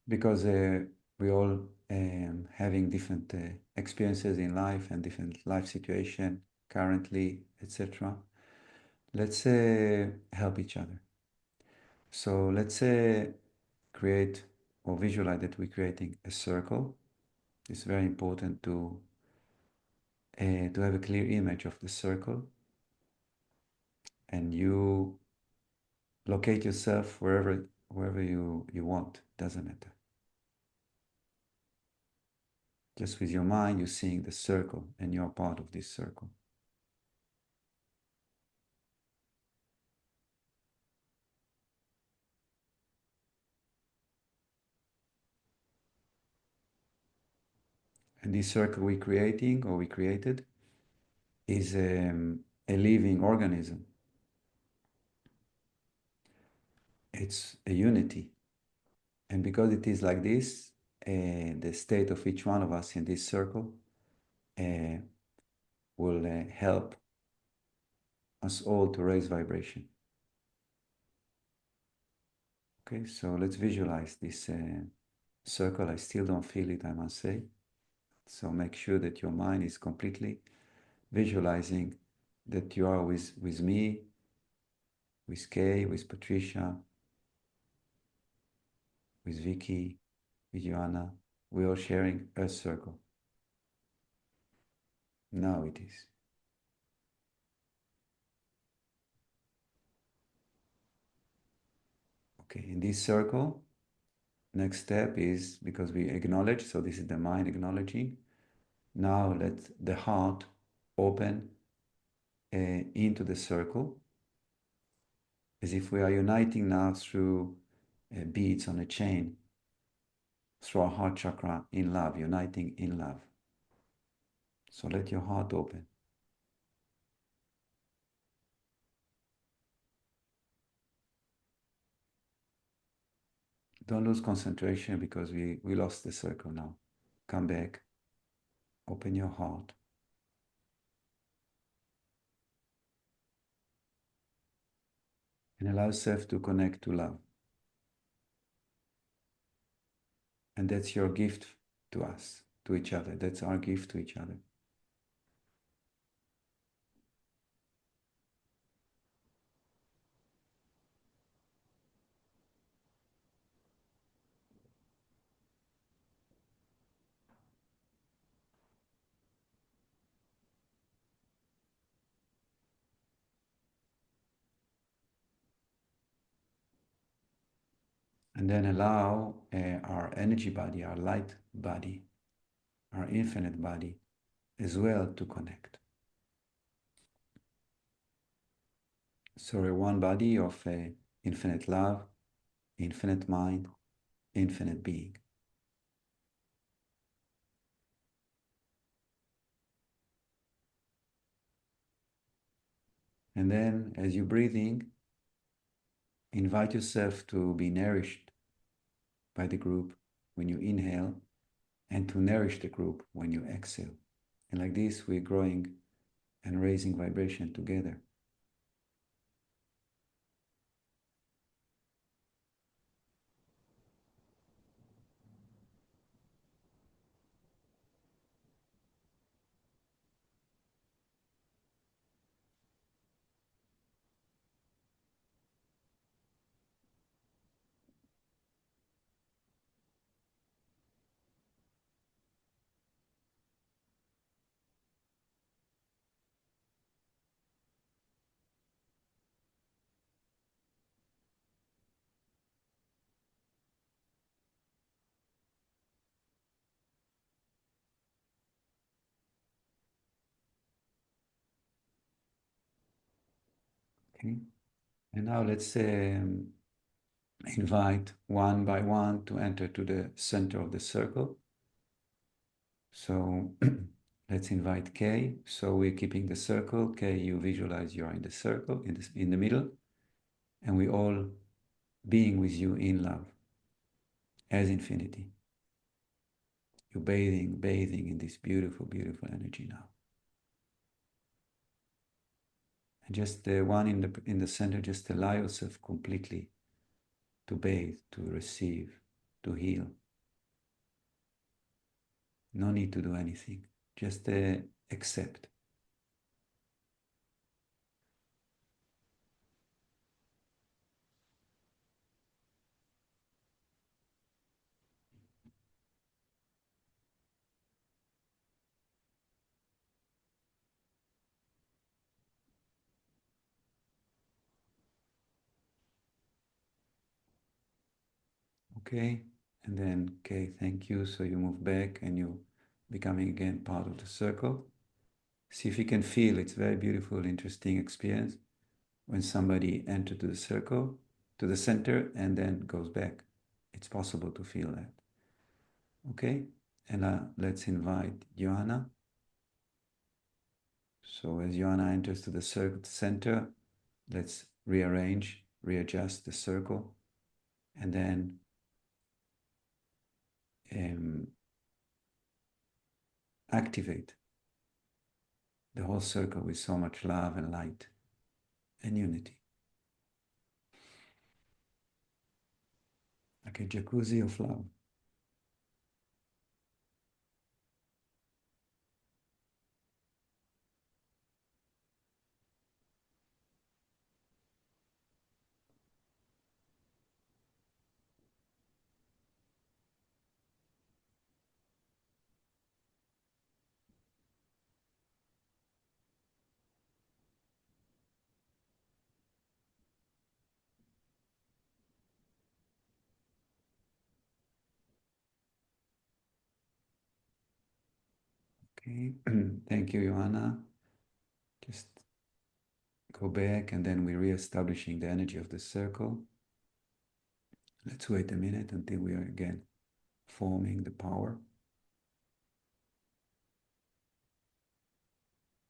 Speaker 1: Because we all having different experiences in life and different life situation currently, etc. Let's help each other. So let's create or visualize that we're creating a circle. It's very important to have a clear image of the circle, and you locate yourself wherever you want. Doesn't matter. Just with your mind, you're seeing the circle, and you're part of this circle. And this circle we're creating, or we created, is a living organism. It's a unity. And because it is like this, the state of each one of us in this circle will help us all to raise vibration. Okay, so let's visualize this circle. I still don't feel it, I must say. So make sure that your mind is completely visualizing that you are with me, with Kay, with Patricia, with Vicky, with Joanna. We are sharing a circle. Now it is. Okay, in this circle, next step is, because we acknowledge, so this is the mind acknowledging. Now let the heart open into the circle, as if we are uniting now through beads on a chain, through our heart chakra in love, uniting in love. So let your heart open. Don't lose concentration, because we lost the circle now. Come back, open your heart. And allow yourself to connect to love. And that's your gift to us, to each other. That's our gift to each other. And then allow our energy body, our light body, our infinite body as well to connect. So we're one body of infinite love, infinite mind, infinite being. And then as you're breathing, invite yourself to be nourished by the group when you inhale, and to nourish the group when you exhale. And like this, we're growing and raising vibration together. Okay, and now let's invite one by one to enter to the center of the circle. So let's invite K. So we're keeping the circle. K, you visualize you are in the circle, in the middle, and we all being with you in love as infinity. You're bathing in this beautiful, beautiful energy now. And just the one in the center, just allow yourself completely to bathe, to receive, to heal. No need to do anything. Just accept. Okay, and then okay, thank you. So you move back and you becoming again part of the circle. See if you can feel. It's very beautiful, interesting experience when somebody enters to the circle, to the center, and then goes back. It's possible to feel that. Okay, and let's invite Johanna. So as Johanna enters to the center, let's readjust the circle, and then activate the whole circle with so much love and light and unity. Like a jacuzzi of love. Okay, thank you, Johanna. Just go back and then we're re-establishing the energy of the circle. Let's wait a minute until we are again forming the power.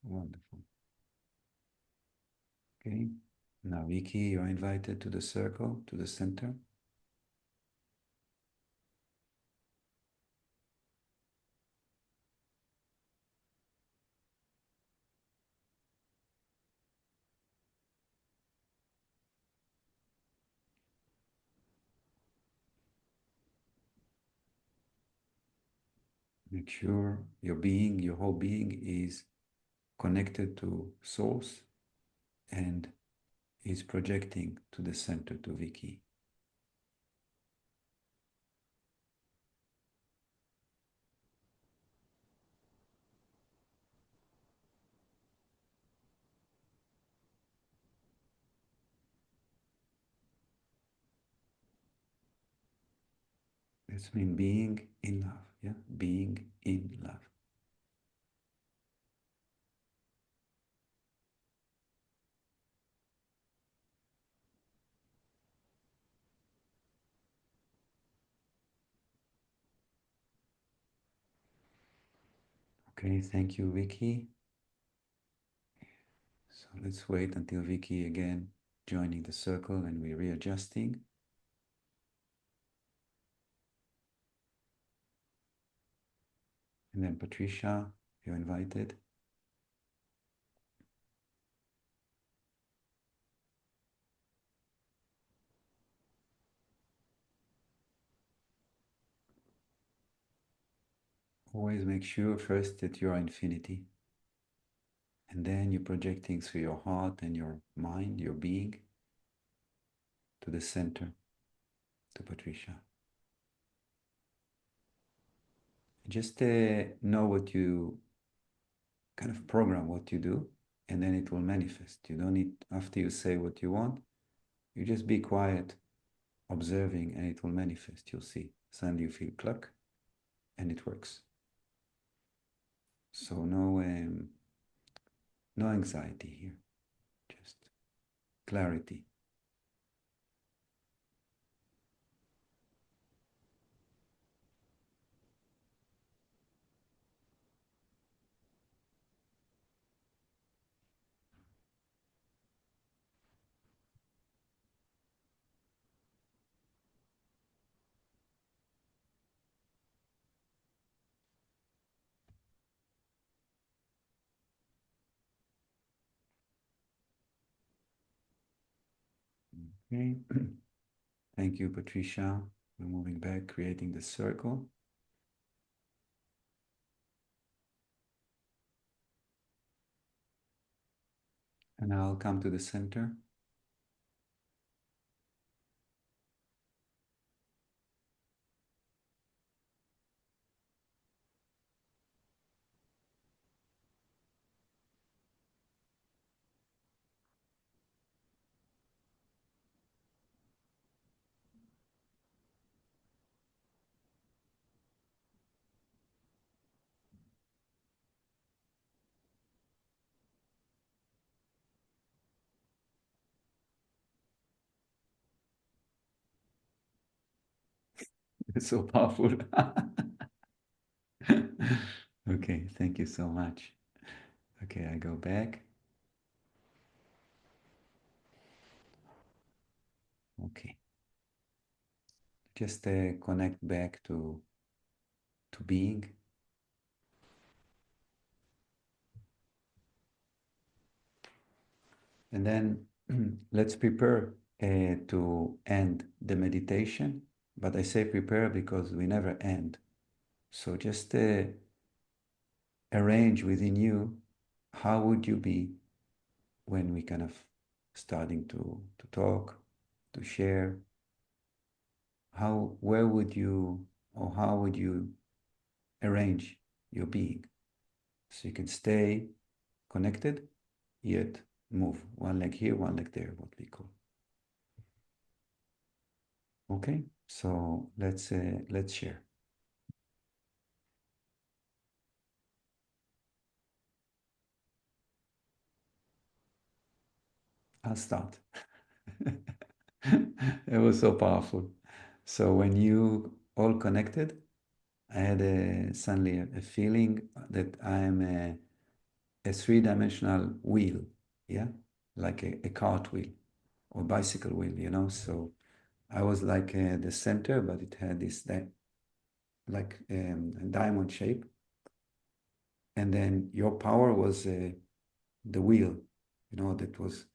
Speaker 1: Wonderful. Okay, now Vicky, you're invited to the circle, to the center. Make sure your being, your whole being is connected to source and is projecting to the center, to Vicky. That's mean being in love, yeah? Being in love. Okay, thank you, Vicky. So let's wait until Vicky again joining the circle and we're readjusting. And then Patricia, you're invited. Always make sure first that you are infinity. And then you're projecting through your heart and your mind, your being, to the center, to Patricia. Just know what you kind of program what you do, and then it will manifest. You don't need, after you say what you want, you just be quiet, observing, and it will manifest. You'll see. Suddenly you feel cluck, and it works. So no anxiety here. Just clarity. Okay. Thank you, Patricia. We're moving back, creating the circle. And I'll come to the center. It's so powerful. Okay, thank you so much. Okay, I go back. Okay. Just connect back to being. And then let's prepare to end the meditation. But I say prepare because we never end. So just arrange within you, how would you be when we kind of starting to talk, to share? Where would you, or how would you arrange your being? So you can stay connected, yet move. One leg here, one leg there, what we call. Okay, so let's share. I'll start. It was so powerful. So when you all connected, I had suddenly a feeling that I am a three-dimensional wheel, yeah, like a cartwheel or bicycle wheel, you know. So I was like the center, but it had this like a diamond shape, and then your power was the wheel, you know, that was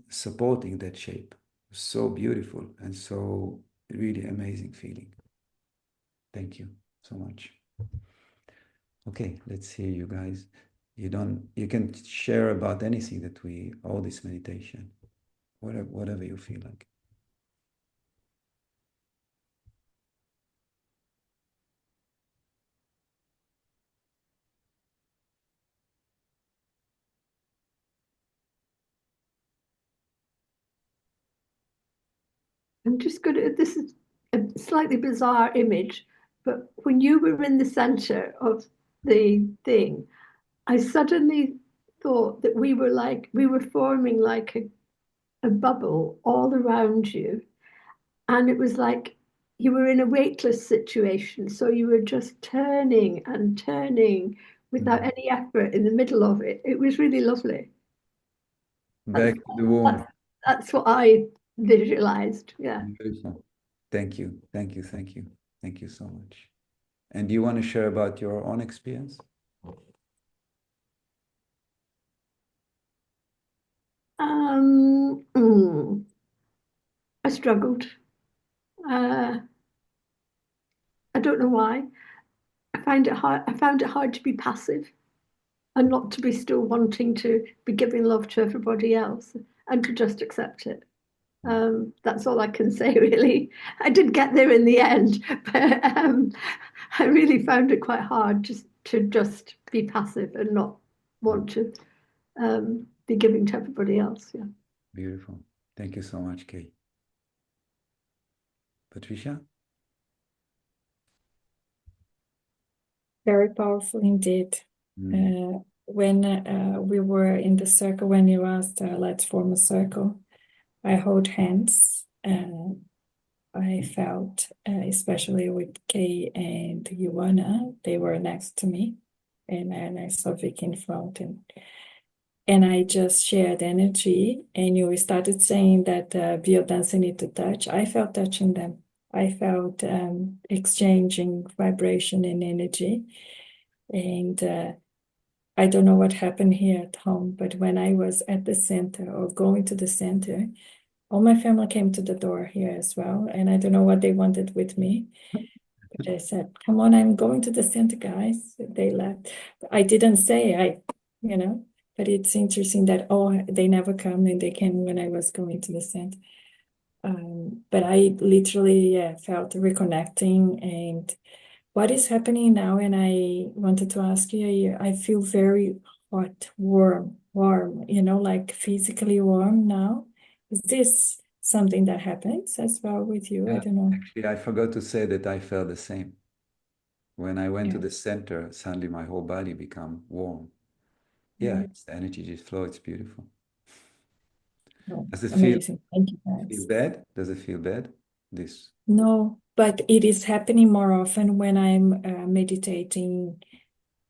Speaker 1: supporting that shape. So beautiful and so really amazing feeling. Thank you so much. Okay, let's hear you guys. You can share about anything that all this meditation, whatever you feel like.
Speaker 4: I'm just going to, this is a slightly bizarre image, but when you were in the center of the thing, I suddenly thought that we were forming like a bubble all around you. And it was like you were in a weightless situation. So you were just turning and turning without any effort in the middle of it. It was really lovely.
Speaker 1: Back to the womb.
Speaker 4: That's what I visualized. Yeah.
Speaker 1: Beautiful. Thank you. Thank you. Thank you. Thank you so much. And do you want to share about your own experience?
Speaker 4: I struggled. I don't know why. I found it hard. I found it hard to be passive and not to be still wanting to be giving love to everybody else and to just accept it. That's all I can say, really. I did get there in the end, but I really found it quite hard to just be passive and not want to be giving to everybody else. Yeah.
Speaker 1: Beautiful. Thank you so much, Kay. Patricia?
Speaker 5: Very powerful indeed. when we were in the circle, when you asked, let's form a circle, I hold hands. I felt, especially with Kay and Ioana, they were next to me, and I saw Vic in front, and I just shared energy. And you started saying that biodancer need to touch. I felt touching them. I felt exchanging vibration and energy. And I don't know what happened here at home, but when I was at the center or going to the center, all my family came to the door here as well. And I don't know what they wanted with me. But I said, come on, I'm going to the center, guys. They left. I didn't say, but it's interesting that, oh, they never come and they came when I was going to the center. But I literally felt reconnecting. And what is happening now, and I wanted to ask you, I feel very hot, warm, like physically warm now. Is this something that happens as well with you? I don't know.
Speaker 1: Actually, I forgot to say that I felt the same. When I went to
Speaker 5: Yeah.
Speaker 1: the center, suddenly my whole body became warm. Yeah,
Speaker 5: Mm.
Speaker 1: it's the energy just flow. It's beautiful.
Speaker 5: No,
Speaker 1: Does it feel
Speaker 5: amazing. Thank you, guys.
Speaker 1: bad? Does it feel bad? This?
Speaker 5: No, but it is happening more often when I'm meditating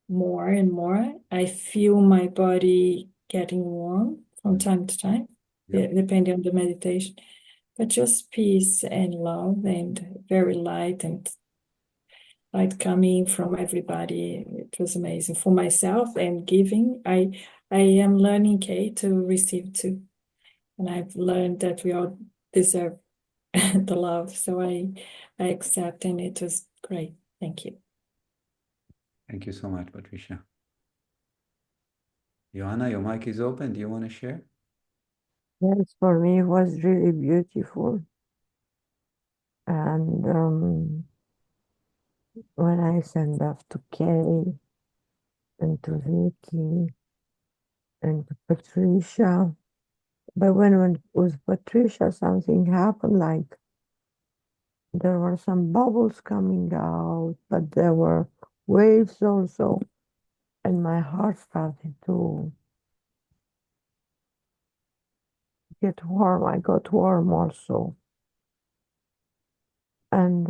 Speaker 5: more and more. I feel my body getting warm from time to time,
Speaker 1: Yeah.
Speaker 5: depending on the meditation. But just peace and love and very light and light coming from everybody. It was amazing for myself and giving. I am learning, Kay, to receive too. And I've learned that we all deserve the love. So I accept, and it was great. Thank you.
Speaker 1: Thank you so much, Patricia. Johanna, your mic is open. Do you want to share?
Speaker 3: Yes, for me it was really beautiful. And when I sent off to Kay and to Vicky and to Patricia, but when with Patricia something happened, like there were some bubbles coming out, but there were waves also, and my heart started to get warm. I got warm also. And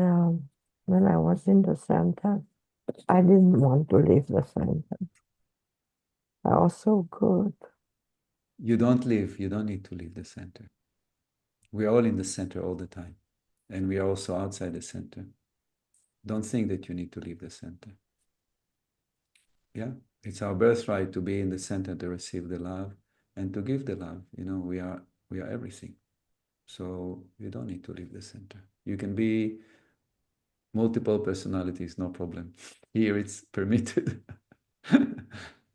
Speaker 3: when I was in the center, I didn't want to leave the center. I was so good.
Speaker 1: You don't leave. You don't need to leave the center. We're all in the center all the time. And we are also outside the center. Don't think that you need to leave the center. Yeah, it's our birthright to be in the center, to receive the love and to give the love. We are everything. So you don't need to leave the center. You can be multiple personalities, no problem. Here it's permitted.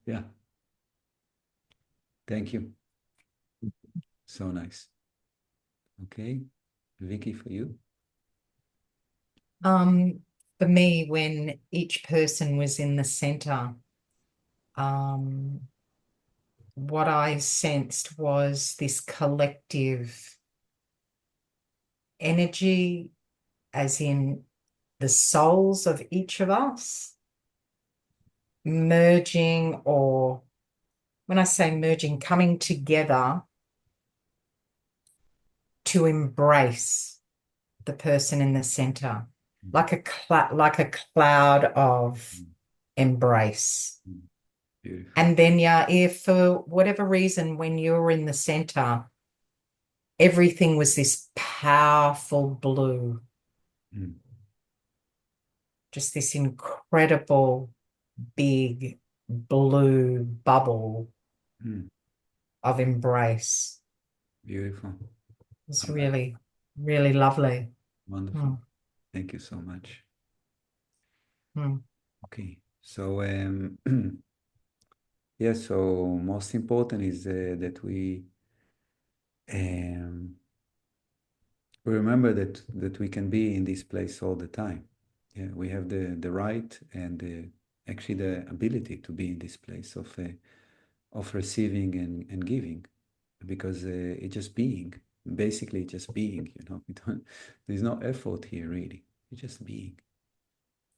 Speaker 1: Yeah. Thank you. So nice. Okay. Vicky, for you.
Speaker 2: For me, when each person was in the center, what I sensed was this collective energy, as in the souls of each of us merging, or when I say merging, coming together to embrace the person in the center, like a cloud of embrace.
Speaker 1: Beautiful.
Speaker 2: And then, yeah, if for whatever reason, when you're in the center, everything was this powerful blue, just this incredible big blue bubble of embrace.
Speaker 1: Beautiful.
Speaker 2: It's really, really lovely.
Speaker 1: Wonderful. Thank you so much. Okay. So, yeah, so most important is that we remember that we can be in this place all the time. Yeah, we have the right and actually the ability to be in this place of receiving and giving, because it's just being, basically just being. We don't. There's no effort here really. It's just being.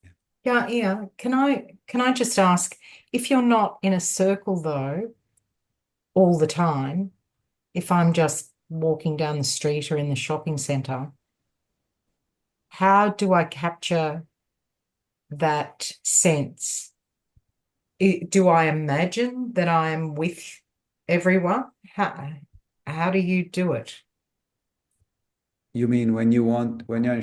Speaker 1: Yeah.
Speaker 2: Yeah. Can I just ask, if you're not in a circle though, all the time, if I'm just walking down the street or in the shopping center, how do I capture that sense? Do I imagine that I'm with everyone? How do you do it?
Speaker 1: You mean when you're in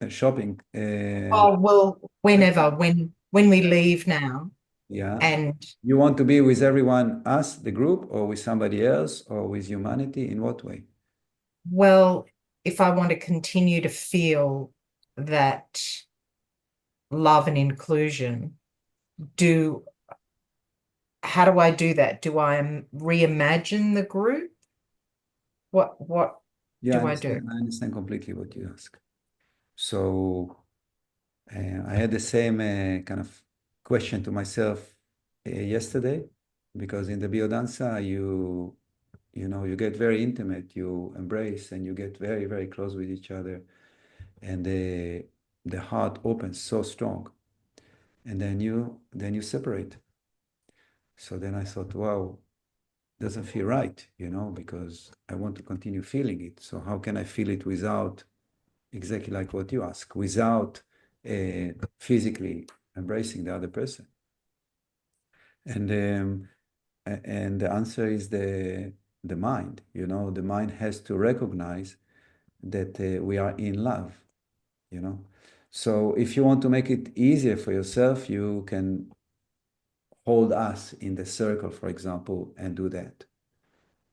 Speaker 1: shopping?
Speaker 2: Oh, well, when we leave now,
Speaker 1: Yeah.
Speaker 2: and
Speaker 1: You want to be with everyone, us, the group, or with somebody else, or with humanity? In what way?
Speaker 2: well, if I want to continue to feel that love and inclusion, do how do I do that? Do I reimagine the group? What
Speaker 1: Yeah,
Speaker 2: do I do?
Speaker 1: I understand completely what you ask. So I had the same kind of question to myself yesterday, because in the biodanza, you get very intimate, you embrace, and you get very, very close with each other, and the heart opens so strong, and then you separate. So then I thought, wow, doesn't feel right, because I want to continue feeling it. So how can I feel it without, exactly like what you ask, without physically embracing the other person? And and the answer is the mind. The mind has to recognize that we are in love. So if you want to make it easier for yourself, you can hold us in the circle, for example, and do that.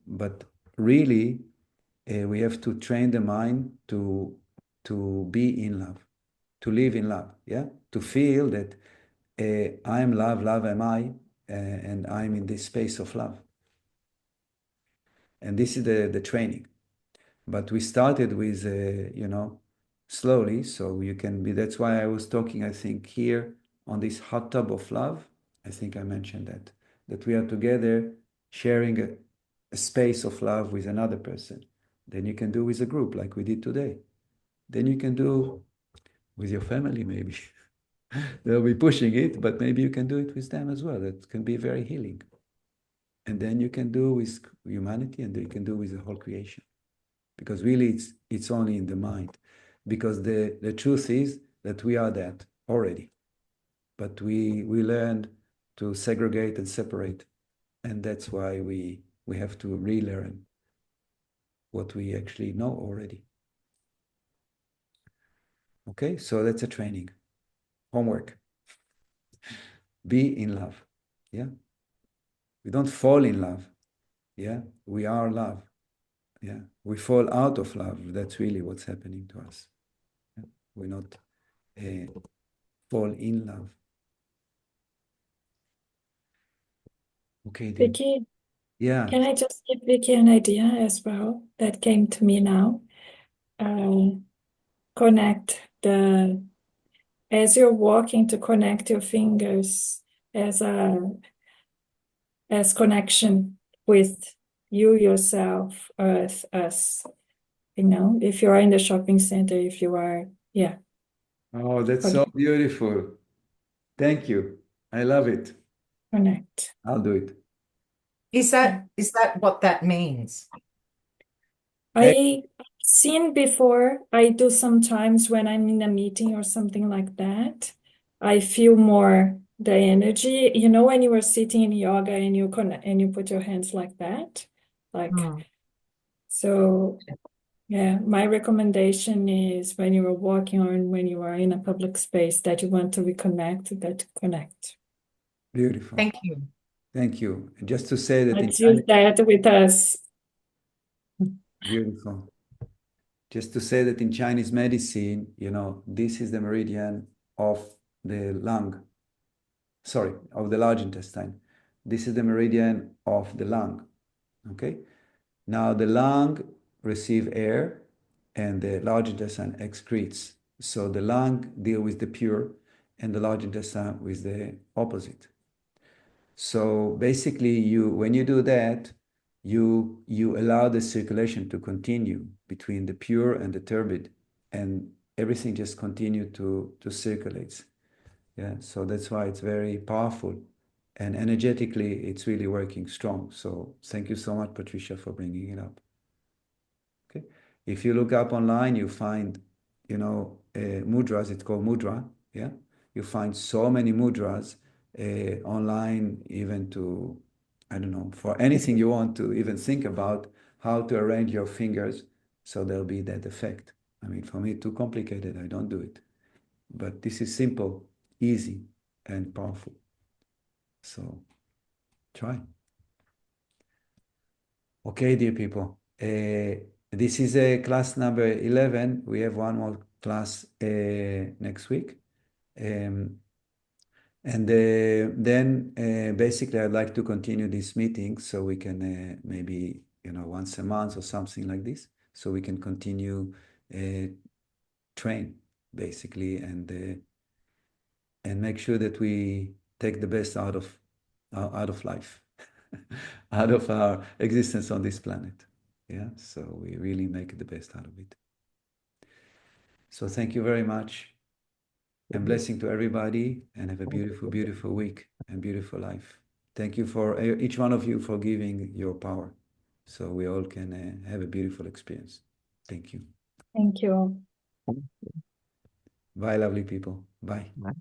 Speaker 1: But really, we have to train the mind to be in love, to live in love, yeah, to feel that I am love, love am I, and I'm in this space of love. And this is the training. But we started with, slowly, so you can be. That's why I was talking, I think, here on this hot tub of love. I think I mentioned that we are together sharing a space of love with another person. Then you can do with a group like we did today. Then you can do with your family, maybe. They'll be pushing it, but maybe you can do it with them as well. That can be very healing. And then you can do with humanity, and you can do with the whole creation. Because really it's only in the mind. Because the truth is that we are that already. But we learned to segregate and separate. And that's why we have to relearn what we actually know already. Okay, so that's a training. Homework. Be in love. Yeah. We don't fall in love. Yeah. We are love. Yeah. We fall out of love. That's really what's happening to us. Yeah? We're not fall in love. Okay, dear.
Speaker 5: Vicky,
Speaker 1: Yeah.
Speaker 5: can I just give Vicky an idea as well that came to me now? Connect as you're walking, to connect your fingers as connection with you, yourself, earth, us. If you are in the shopping center, if you are, yeah.
Speaker 1: Oh, that's so beautiful. Thank you. I love it.
Speaker 5: Connect.
Speaker 1: I'll do it.
Speaker 2: Is that what that means?
Speaker 5: I've seen before. I do sometimes when I'm in a meeting or something like that. I feel more the energy. When you are sitting in yoga and you connect and you put your hands like that, like so. Yeah, my recommendation is when you are walking or when you are in a public space that you want to reconnect, that connect.
Speaker 1: Beautiful.
Speaker 2: Thank you.
Speaker 1: Thank you. And just to say that in
Speaker 5: Let's use that with us.
Speaker 1: beautiful. Just to say that in Chinese medicine, this is the meridian of the lung. Sorry, of the large intestine. This is the meridian of the lung. Okay. Now the lung receive air and the large intestine excretes. So the lung deal with the pure and the large intestine with the opposite. So basically when you do that, you allow the circulation to continue between the pure and the turbid, and everything just continue to circulate. Yeah, so that's why it's very powerful. And energetically, it's really working strong. So thank you so much, Patricia, for bringing it up. Okay. If you look up online, you find, mudras, it's called mudra. Yeah. You find so many mudras online, even to, I don't know, for anything you want to even think about how to arrange your fingers. So there'll be that effect. I mean, for me, too complicated. I don't do it. But this is simple, easy, and powerful. So try. Okay, dear people. This is class number 11. We have one more class next week. And then basically I'd like to continue this meeting so we can maybe, once a month or something like this, so we can continue train basically and make sure that we take the best out of life, out of our existence on this planet. Yeah, so we really make the best out of it. So thank you very much, and blessing to everybody, and have a beautiful, beautiful week and beautiful life. Thank you for each one of you for giving your power, so we all can have a beautiful experience. Thank you.
Speaker 5: Thank you.
Speaker 1: Bye, lovely people. Bye.
Speaker 3: Bye.